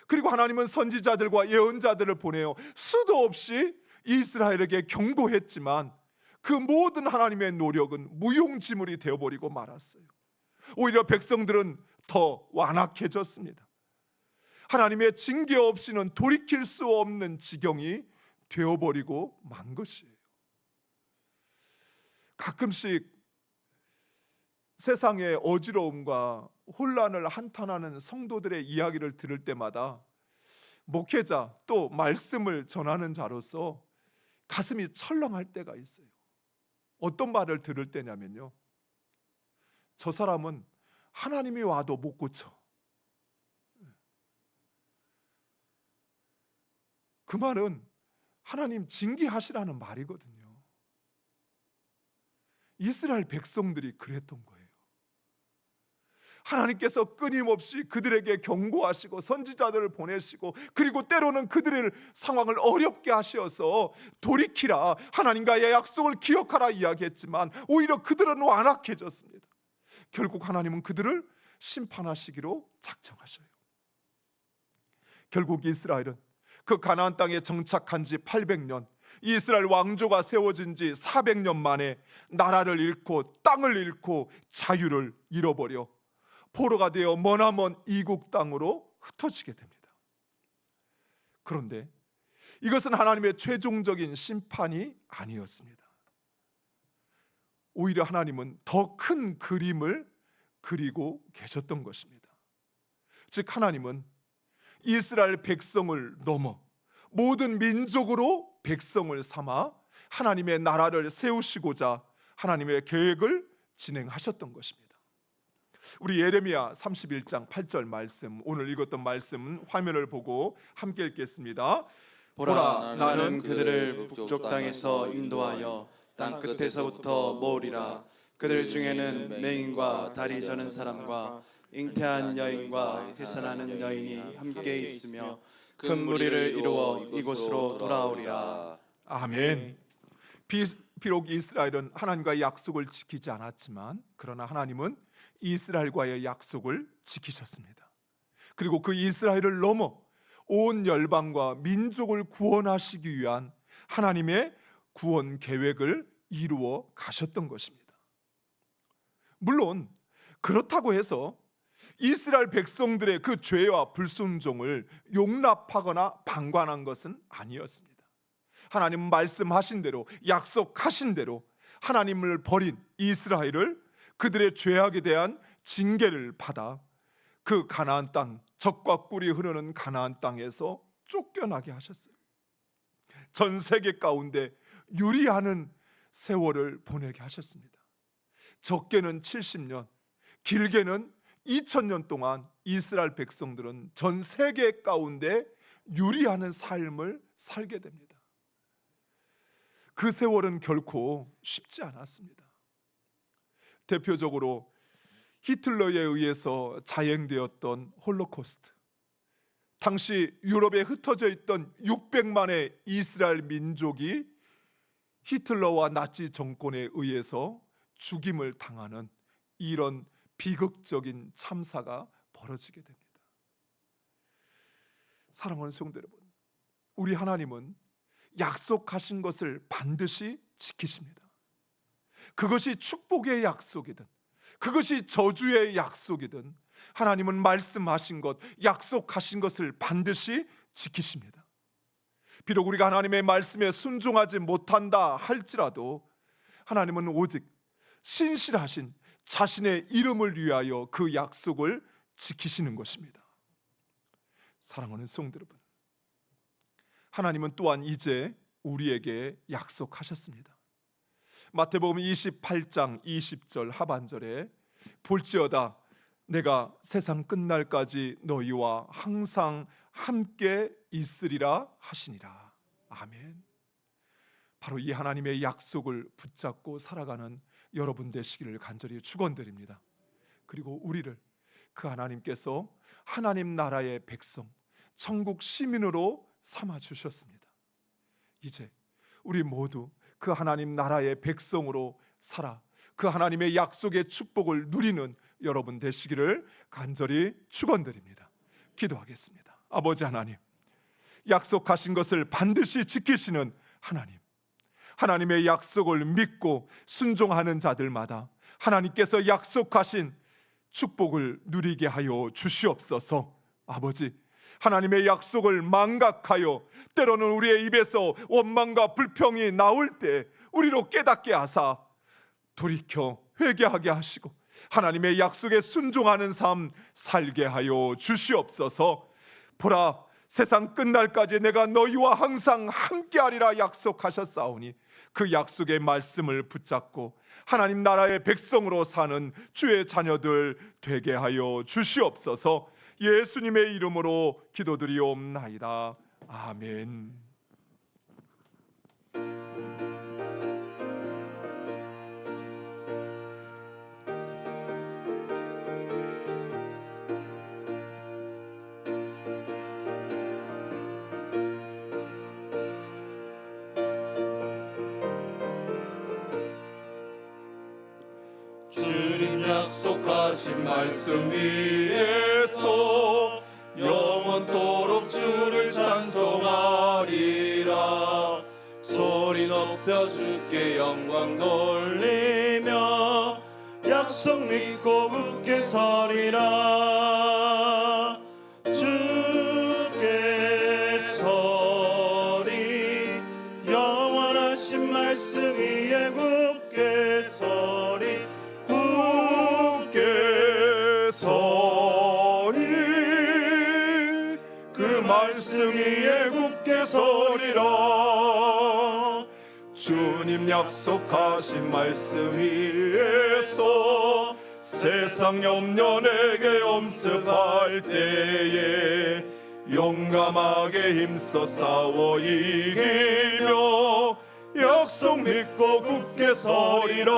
그리고 하나님은 선지자들과 예언자들을 보내어 수도 없이 이스라엘에게 경고했지만 그 모든 하나님의 노력은 무용지물이 되어버리고 말았어요. 오히려 백성들은 더 완악해졌습니다. 하나님의 징계 없이는 돌이킬 수 없는 지경이 되어버리고 만 것이에요. 가끔씩 세상의 어지러움과 혼란을 한탄하는 성도들의 이야기를 들을 때마다 목회자 또 말씀을 전하는 자로서 가슴이 철렁할 때가 있어요. 어떤 말을 들을 때냐면요, 저 사람은 하나님이 와도 못 고쳐. 그 말은 하나님 징계하시라는 말이거든요. 이스라엘 백성들이 그랬던 거예요. 하나님께서 끊임없이 그들에게 경고하시고 선지자들을 보내시고 그리고 때로는 그들의 상황을 어렵게 하셔서 돌이키라, 하나님과의 약속을 기억하라 이야기했지만 오히려 그들은 완악해졌습니다. 결국 하나님은 그들을 심판하시기로 작정하셔요. 결국 이스라엘은 그 가나안 땅에 정착한 지 800년, 이스라엘 왕조가 세워진 지 400년 만에 나라를 잃고 땅을 잃고 자유를 잃어버려 포로가 되어 머나먼 이국 땅으로 흩어지게 됩니다. 그런데 이것은 하나님의 최종적인 심판이 아니었습니다. 오히려 하나님은 더 큰 그림을 그리고 계셨던 것입니다. 즉 하나님은 이스라엘 백성을 넘어 모든 민족으로 백성을 삼아 하나님의 나라를 세우시고자 하나님의 계획을 진행하셨던 것입니다. 우리 예레미야 31장 8절 말씀, 오늘 읽었던 말씀은 화면을 보고 함께 읽겠습니다. 보라, 나는 그들을 북쪽 땅에서 인도하여 땅 끝에서부터 모으리라. 그들 중에는 맹인과 다리 저는 사람과 잉태한 여인과 해산하는 여인이 함께 있으며 큰 무리를 이루어 이곳으로 돌아오리라. 아멘. 비록 이스라엘은 하나님과의 약속을 지키지 않았지만 그러나 하나님은 이스라엘과의 약속을 지키셨습니다. 그리고 그 이스라엘을 넘어 온 열방과 민족을 구원하시기 위한 하나님의 구원 계획을 이루어 가셨던 것입니다. 물론 그렇다고 해서 이스라엘 백성들의 그 죄와 불순종을 용납하거나 방관한 것은 아니었습니다. 하나님 말씀하신 대로, 약속하신 대로 하나님을 버린 이스라엘을 그들의 죄악에 대한 징계를 받아 그 가나안 땅, 젖과 꿀이 흐르는 가나안 땅에서 쫓겨나게 하셨어요. 전 세계 가운데 유리하는 세월을 보내게 하셨습니다. 적게는 70년, 길게는 2000년 동안 이스라엘 백성들은 전 세계 가운데 유리하는 삶을 살게 됩니다. 그 세월은 결코 쉽지 않았습니다. 대표적으로 히틀러에 의해서 자행되었던 홀로코스트, 당시 유럽에 흩어져 있던 600만의 이스라엘 민족이 히틀러와 나치 정권에 의해서 죽임을 당하는 이런 비극적인 참사가 벌어지게 됩니다. 사랑하는 성도 여러분, 우리 하나님은 약속하신 것을 반드시 지키십니다. 그것이 축복의 약속이든 그것이 저주의 약속이든 하나님은 말씀하신 것, 약속하신 것을 반드시 지키십니다. 비록 우리가 하나님의 말씀에 순종하지 못한다 할지라도 하나님은 오직 신실하신 자신의 이름을 위하여 그 약속을 지키시는 것입니다. 사랑하는 성도 여러분, 하나님은 또한 이제 우리에게 약속하셨습니다. 마태복음 28장 20절 하반절에 볼지어다 내가 세상 끝날까지 너희와 항상 함께 있으리라 하시니라. 아멘. 바로 이 하나님의 약속을 붙잡고 살아가는 여러분 되시기를 간절히 축원드립니다. 그리고 우리를 그 하나님께서 하나님 나라의 백성, 천국 시민으로 삼아 주셨습니다. 이제 우리 모두 그 하나님 나라의 백성으로 살아 그 하나님의 약속의 축복을 누리는 여러분 되시기를 간절히 축원드립니다. 기도하겠습니다. 아버지 하나님, 약속하신 것을 반드시 지키시는 하나님, 하나님의 약속을 믿고 순종하는 자들마다 하나님께서 약속하신 축복을 누리게 하여 주시옵소서. 아버지, 하나님의 약속을 망각하여 때로는 우리의 입에서 원망과 불평이 나올 때 우리로 깨닫게 하사 돌이켜 회개하게 하시고 하나님의 약속에 순종하는 삶 살게 하여 주시옵소서. 보라, 세상 끝날까지 내가 너희와 항상 함께하리라 약속하셨사오니 그 약속의 말씀을 붙잡고 하나님 나라의 백성으로 사는 주의 자녀들 되게 하여 주시옵소서. 예수님의 이름으로 기도드리옵나이다. 아멘. 주님 약속하신 말씀 위에서 영원토록 주를 찬송하리라. 소리 높여 주께 영광 돌리며 약속 믿고 굳게 서리라. 주께 서리 영원하신 말씀 위에 굳게 서리. 말씀 위에 굳게 서리라. 주님 약속하신 말씀 위에서 세상 염려 내게 엄습할 때에 용감하게 힘써 싸워 이기며 약속 믿고 굳게 서리라.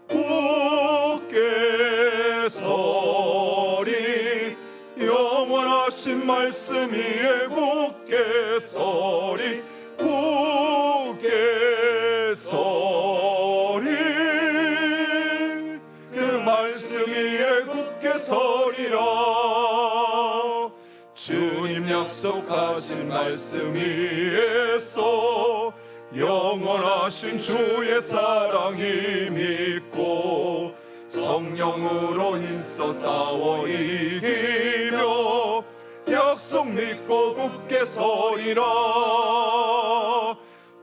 굳게 서리 영원하신 말씀 위에 굳게 서리. 굳게 서리 그 말씀 위에 굳게 서리라. 주님 약속하신 말씀 위에서 영원하신 주의 사랑이 믿고 성령으로 힘써 싸워 이기며 약속 믿고 굳게 서리라.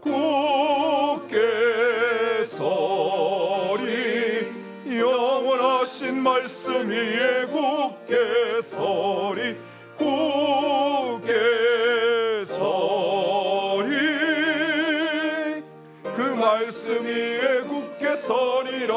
굳게 서리 영원하신 말씀 위에 굳게 서리. 굳게 서리 그 말씀 위에 굳게 서리라.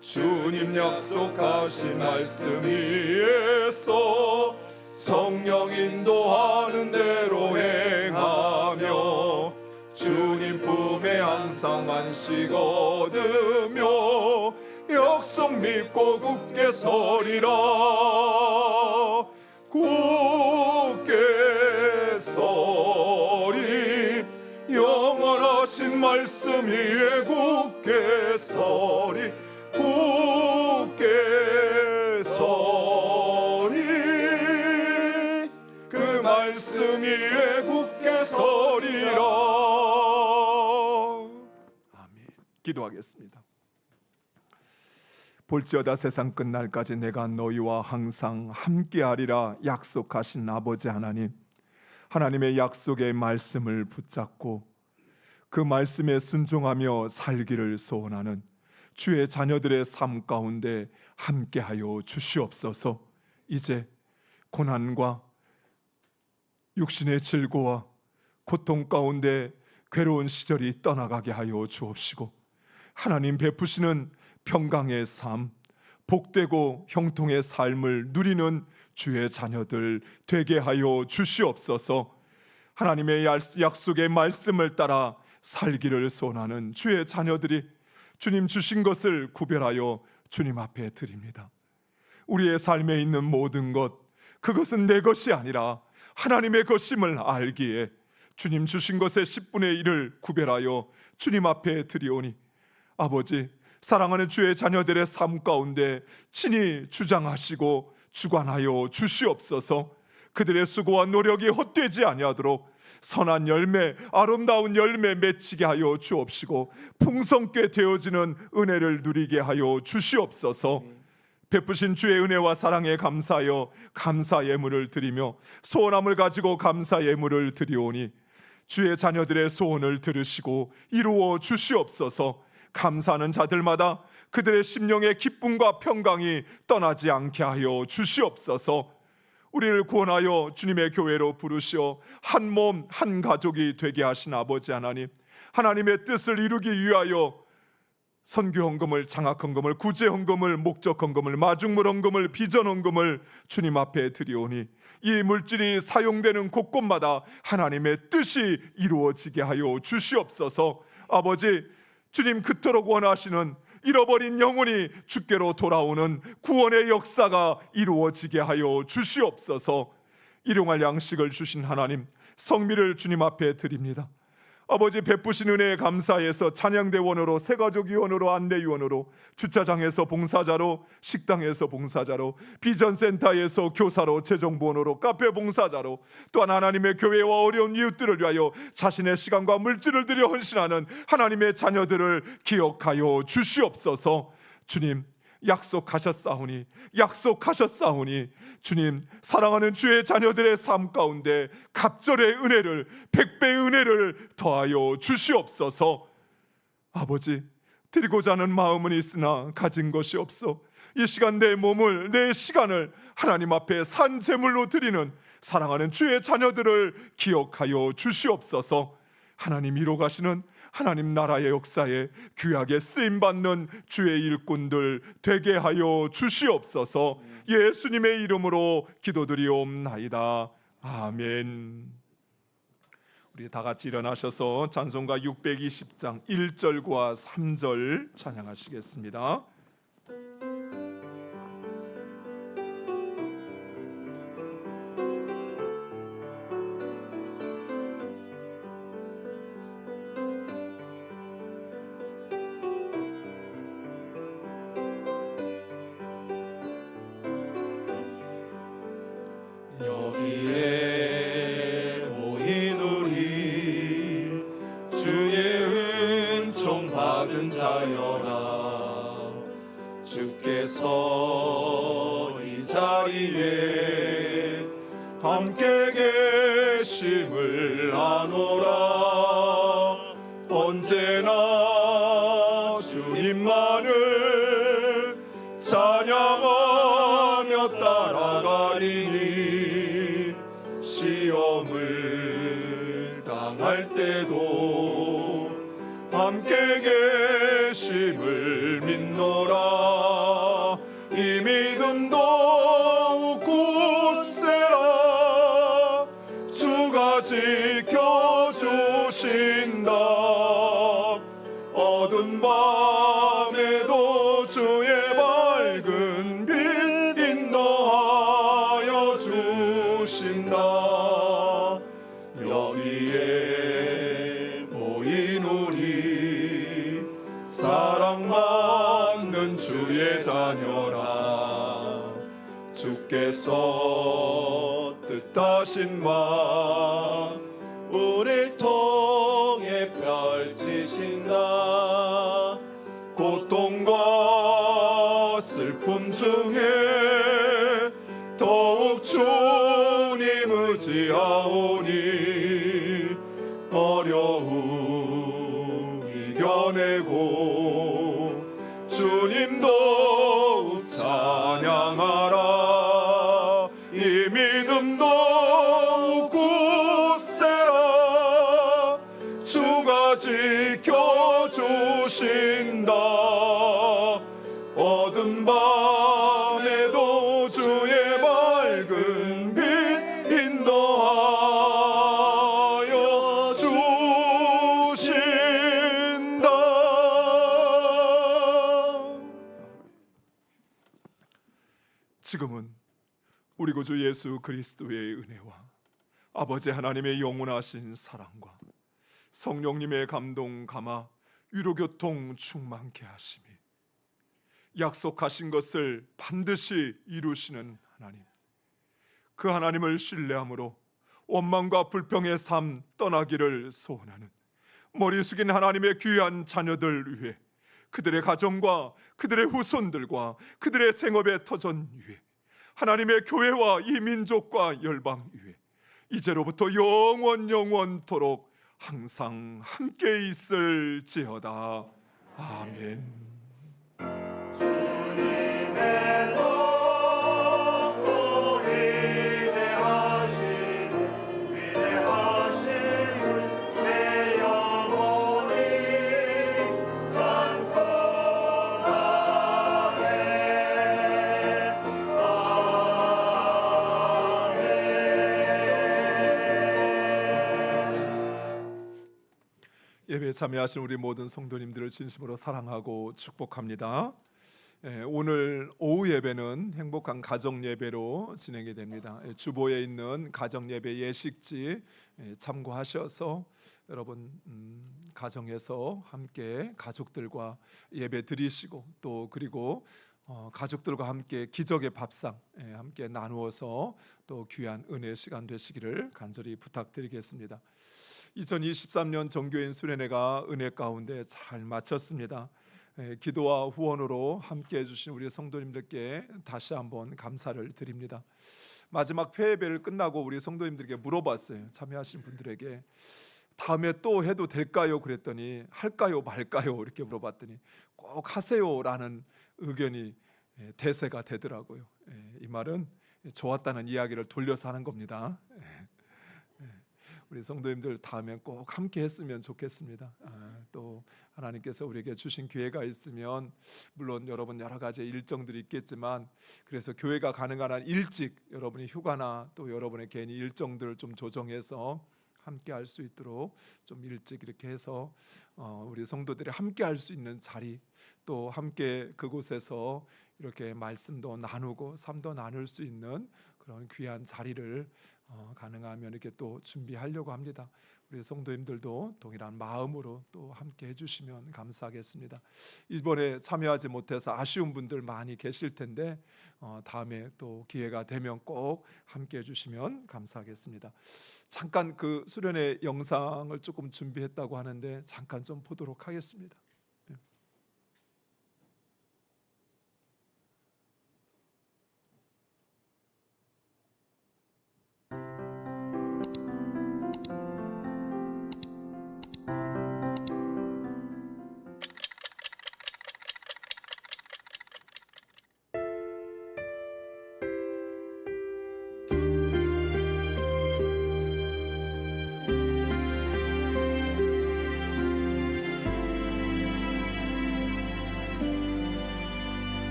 주님 약속하신 말씀 위에서 성령 인도하는 대로 행하며 주님 품에 항상 안식 얻으며 약속 믿고 굳게 서리라. 굳게 서리 영원하신 말씀 위에 굳게 서리. 굳게 서리 기도하겠습니다. 볼지어다 세상 끝날까지 내가 너희와 항상 함께하리라 약속하신 아버지 하나님, 하나님의 약속의 말씀을 붙잡고 그 말씀에 순종하며 살기를 소원하는 주의 자녀들의 삶 가운데 함께하여 주시옵소서. 이제 고난과 육신의 질고와 고통 가운데 괴로운 시절이 떠나가게 하여 주옵시고, 하나님 베푸시는 평강의 삶, 복되고 형통의 삶을 누리는 주의 자녀들 되게 하여 주시옵소서. 하나님의 약속의 말씀을 따라 살기를 소원하는 주의 자녀들이 주님 주신 것을 구별하여 주님 앞에 드립니다. 우리의 삶에 있는 모든 것, 그것은 내 것이 아니라 하나님의 것임을 알기에 주님 주신 것의 10분의 1을 구별하여 주님 앞에 드리오니, 아버지, 사랑하는 주의 자녀들의 삶 가운데 친히 주장하시고 주관하여 주시옵소서. 그들의 수고와 노력이 헛되지 아니하도록 선한 열매, 아름다운 열매 맺히게 하여 주옵시고, 풍성케 되어지는 은혜를 누리게 하여 주시옵소서. 베푸신 주의 은혜와 사랑에 감사하여 감사 예물을 드리며 소원함을 가지고 감사 예물을 드리오니, 주의 자녀들의 소원을 들으시고 이루어 주시옵소서. 감사하는 자들마다 그들의 심령의 기쁨과 평강이 떠나지 않게 하여 주시옵소서. 우리를 구원하여 주님의 교회로 부르시어 한 몸 한 가족이 되게 하신 아버지 하나님, 하나님의 뜻을 이루기 위하여 선교 헌금을, 장학 헌금을, 구제 헌금을, 목적 헌금을, 마중물 헌금을, 비전 헌금을 주님 앞에 드리오니, 이 물질이 사용되는 곳곳마다 하나님의 뜻이 이루어지게 하여 주시옵소서. 아버지, 주님 그토록 원하시는 잃어버린 영혼이 주께로 돌아오는 구원의 역사가 이루어지게 하여 주시옵소서. 일용할 양식을 주신 하나님, 성미를 주님 앞에 드립니다. 아버지, 베푸신 은혜에 감사해서 찬양대원으로, 새가족위원으로, 안내위원으로, 주차장에서 봉사자로, 식당에서 봉사자로, 비전센터에서 교사로, 재정부원으로, 카페 봉사자로, 또한 하나님의 교회와 어려운 이웃들을 위하여 자신의 시간과 물질을 들여 헌신하는 하나님의 자녀들을 기억하여 주시옵소서. 주님, 약속하셨사오니 주님, 사랑하는 주의 자녀들의 삶 가운데 갑절의 은혜를, 100배의 은혜를 더하여 주시옵소서. 아버지, 드리고자 하는 마음은 있으나 가진 것이 없어 이 시간 내 몸을, 내 시간을 하나님 앞에 산 제물로 드리는 사랑하는 주의 자녀들을 기억하여 주시옵소서. 하나님 이루 가시는 하나님 나라의 역사에 귀하게 쓰임받는 주의 일꾼들 되게 하여 주시옵소서. 예수님의 이름으로 기도드리옵나이다. 아멘. 우리 다 같이 일어나셔서 찬송가 620장 1절과 3절 찬양하시겠습니다. 여기에 모인 우리 주의 은총 받은 자여라. 주께서 이 자리에 함께 계심을 아노라. 언제나 주님만을 찬양하며 따라가리니, 시험을 당할 때도 함께 계심을 믿노라. 이 믿음 더욱 굳세라. 주가 지켜주신다. 어두운 밤에도 주의 밝은 빛 인도하여 주신다. 여기에 모인 우리 사랑받는 주의 자녀라. 주께서 뜻하신 바 우리 통해 펼치신다. 의지하오니 어려움 이겨내고 주님도 찬양하라. 이 믿음도 굳세라. 주가 지켜주신다. 어두운 밤에도 주의 밝은 빛 인도하여 주신다. 지금은 우리 구주 예수 그리스도의 은혜와 아버지 하나님의 영원하신 사랑과 성령님의 감동 감화 위로교통 충만케 하심이 약속하신 것을 반드시 이루시는 하나님, 그 하나님을 신뢰함으로 원망과 불평의 삶 떠나기를 소원하는 머리 숙인 하나님의 귀한 자녀들 위해, 그들의 가정과 그들의 후손들과 그들의 생업의 터전 위에, 하나님의 교회와 이 민족과 열방 위에 이제로부터 영원토록 항상 함께 있을지어다. 아멘. 주님의 높고 위대하심은 내 영혼이 찬송하네. 예배에 참여하신 우리 모든 성도님들을 진심으로 사랑하고 축복합니다. 오늘 오후 예배는 행복한 가정 예배로 진행이 됩니다. 주보에 있는 가정 예배 예식지 참고하셔서 여러분 가정에서 함께 가족들과 예배 드리시고, 또 그리고 가족들과 함께 기적의 밥상 함께 나누어서 또 귀한 은혜의 시간 되시기를 간절히 부탁드리겠습니다. 2023년 정교인 수련회가 은혜 가운데 잘 마쳤습니다. 기도와 후원으로 함께해 주신 우리 성도님들께 다시 한번 감사를 드립니다. 마지막 폐예배를 끝나고 우리 성도님들에게 물어봤어요. 참여하신 분들에게 다음에 또 해도 될까요? 그랬더니 할까요 말까요? 이렇게 물어봤더니 꼭 하세요라는 의견이 대세가 되더라고요. 이 말은 좋았다는 이야기를 돌려서 하는 겁니다. 우리 성도님들 다음에 꼭 함께 했으면 좋겠습니다. 또 하나님께서 우리에게 주신 기회가 있으면, 물론 여러분 여러 가지 일정들이 있겠지만, 그래서 교회가 가능한 한 일찍 여러분이 휴가나 또 여러분의 개인의 일정들을 좀 조정해서 함께 할 수 있도록 좀 일찍 이렇게 해서 우리 성도들이 함께 할 수 있는 자리, 또 함께 그곳에서 이렇게 말씀도 나누고 삶도 나눌 수 있는 그런 귀한 자리를 가능하면 이렇게 또 준비하려고 합니다. 우리 성도님들도 동일한 마음으로 또 함께 해주시면 감사하겠습니다. 이번에 참여하지 못해서 아쉬운 분들 많이 계실 텐데 다음에 또 기회가 되면 꼭 함께 해주시면 감사하겠습니다. 잠깐 그 수련회 영상을 조금 준비했다고 하는데 잠깐 좀 보도록 하겠습니다.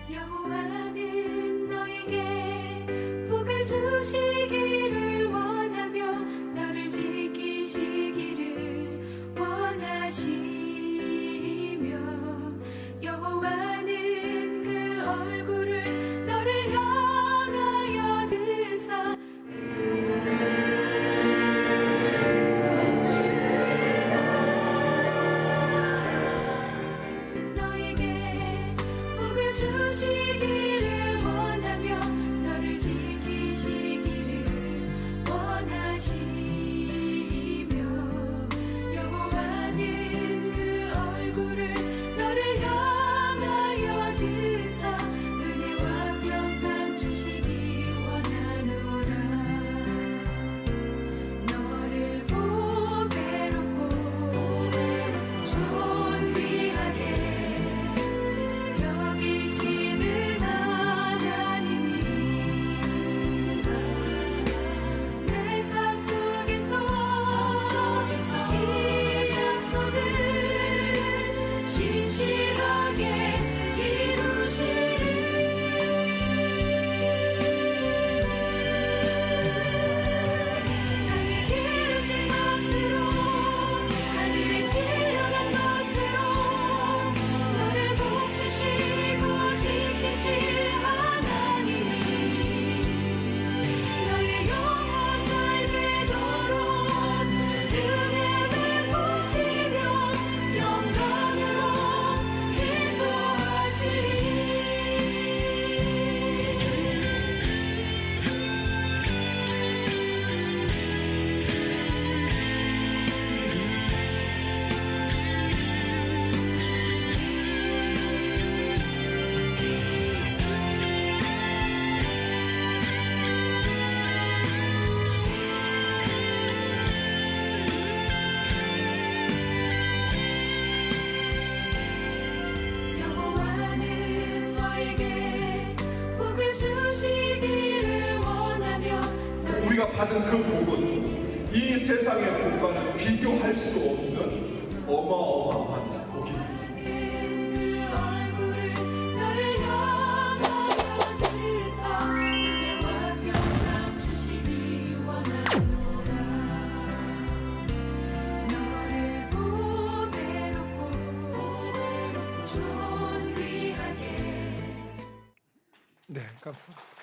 여호와는 너에게 복을 주시기를 원하며 너를 지키시기를 원하시며, 여호와는 그 얼굴을 너를 향하여 드사 너에게 복을 주시기를 원하며 너를 지키시기를 원하시며, 여호와는 그 얼굴을 너를 향하여 드사 은혜와 평강 주시기 원하노라. 우리가 받은 그 복은 이 세상의 복과는 비교할 수 없는 어마어마한 복입니다. 그 얼굴을 너를 향하여 드서 은혜와 평강 주시기 원하노라. 너를 보배롭고 존귀하게. 네, 감사합니다.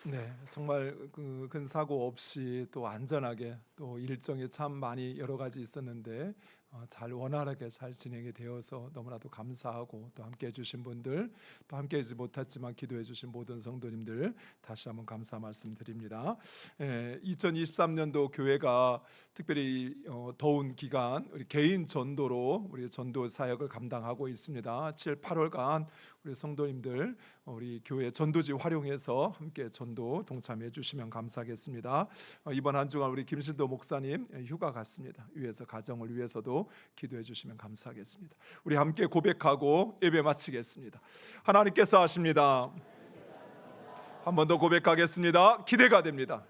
네, 정말 그 큰 사고 없이 또 안전하게 또 일정이 참 많이 여러 가지 있었는데 잘 원활하게 잘 진행이 되어서 너무나도 감사하고 또 함께해 주신 분들 또 함께하지 못했지만 기도해 주신 모든 성도님들 다시 한번 감사 말씀드립니다. 2023년도 교회가 특별히 더운 기간 우리 개인 전도로 우리 전도 사역을 감당하고 있습니다. 7, 8월간 우리 성도님들 우리 교회 전도지 활용해서 함께 전도 동참해 주시면 감사하겠습니다. 이번 한 주간 우리 김신도 목사님 휴가 갔습니다. 위해서 가정을 위해서도 기도해 주시면 감사하겠습니다. 우리 함께 고백하고 예배 마치겠습니다. 하나님께서 하십니다. 한 번 더 고백하겠습니다. 기대가 됩니다.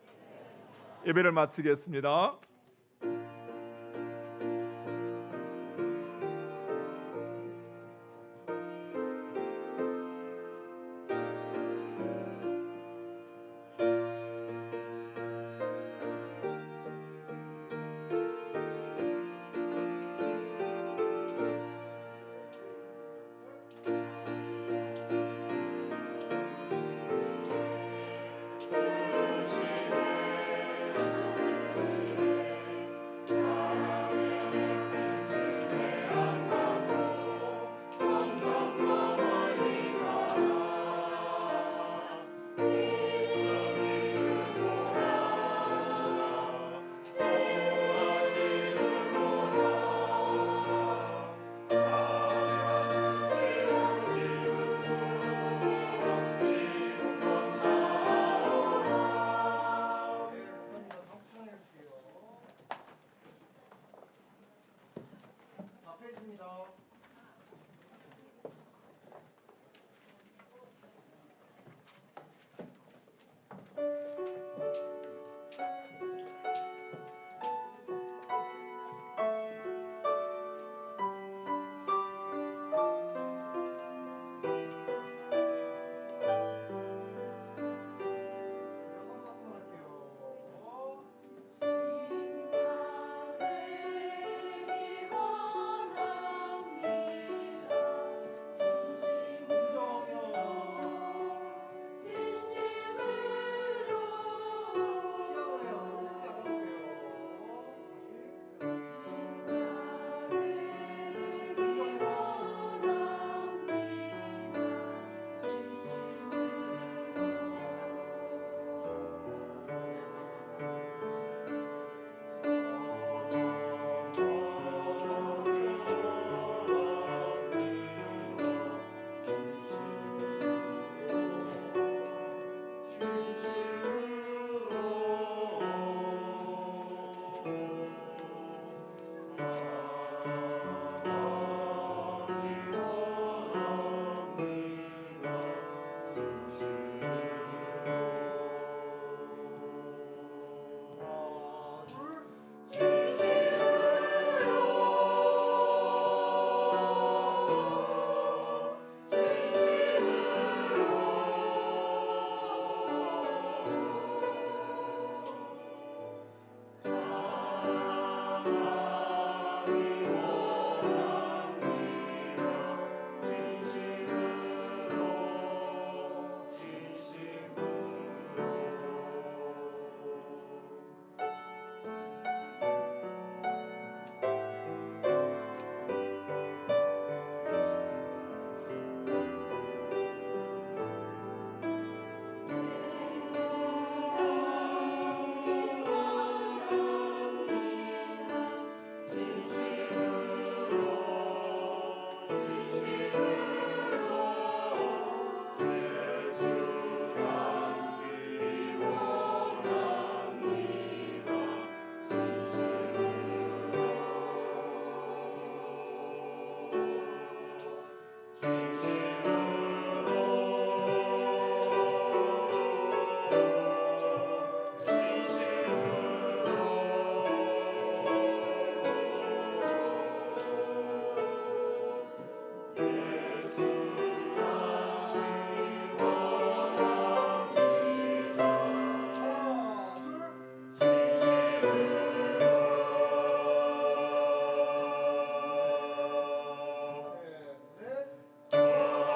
예배를 마치겠습니다.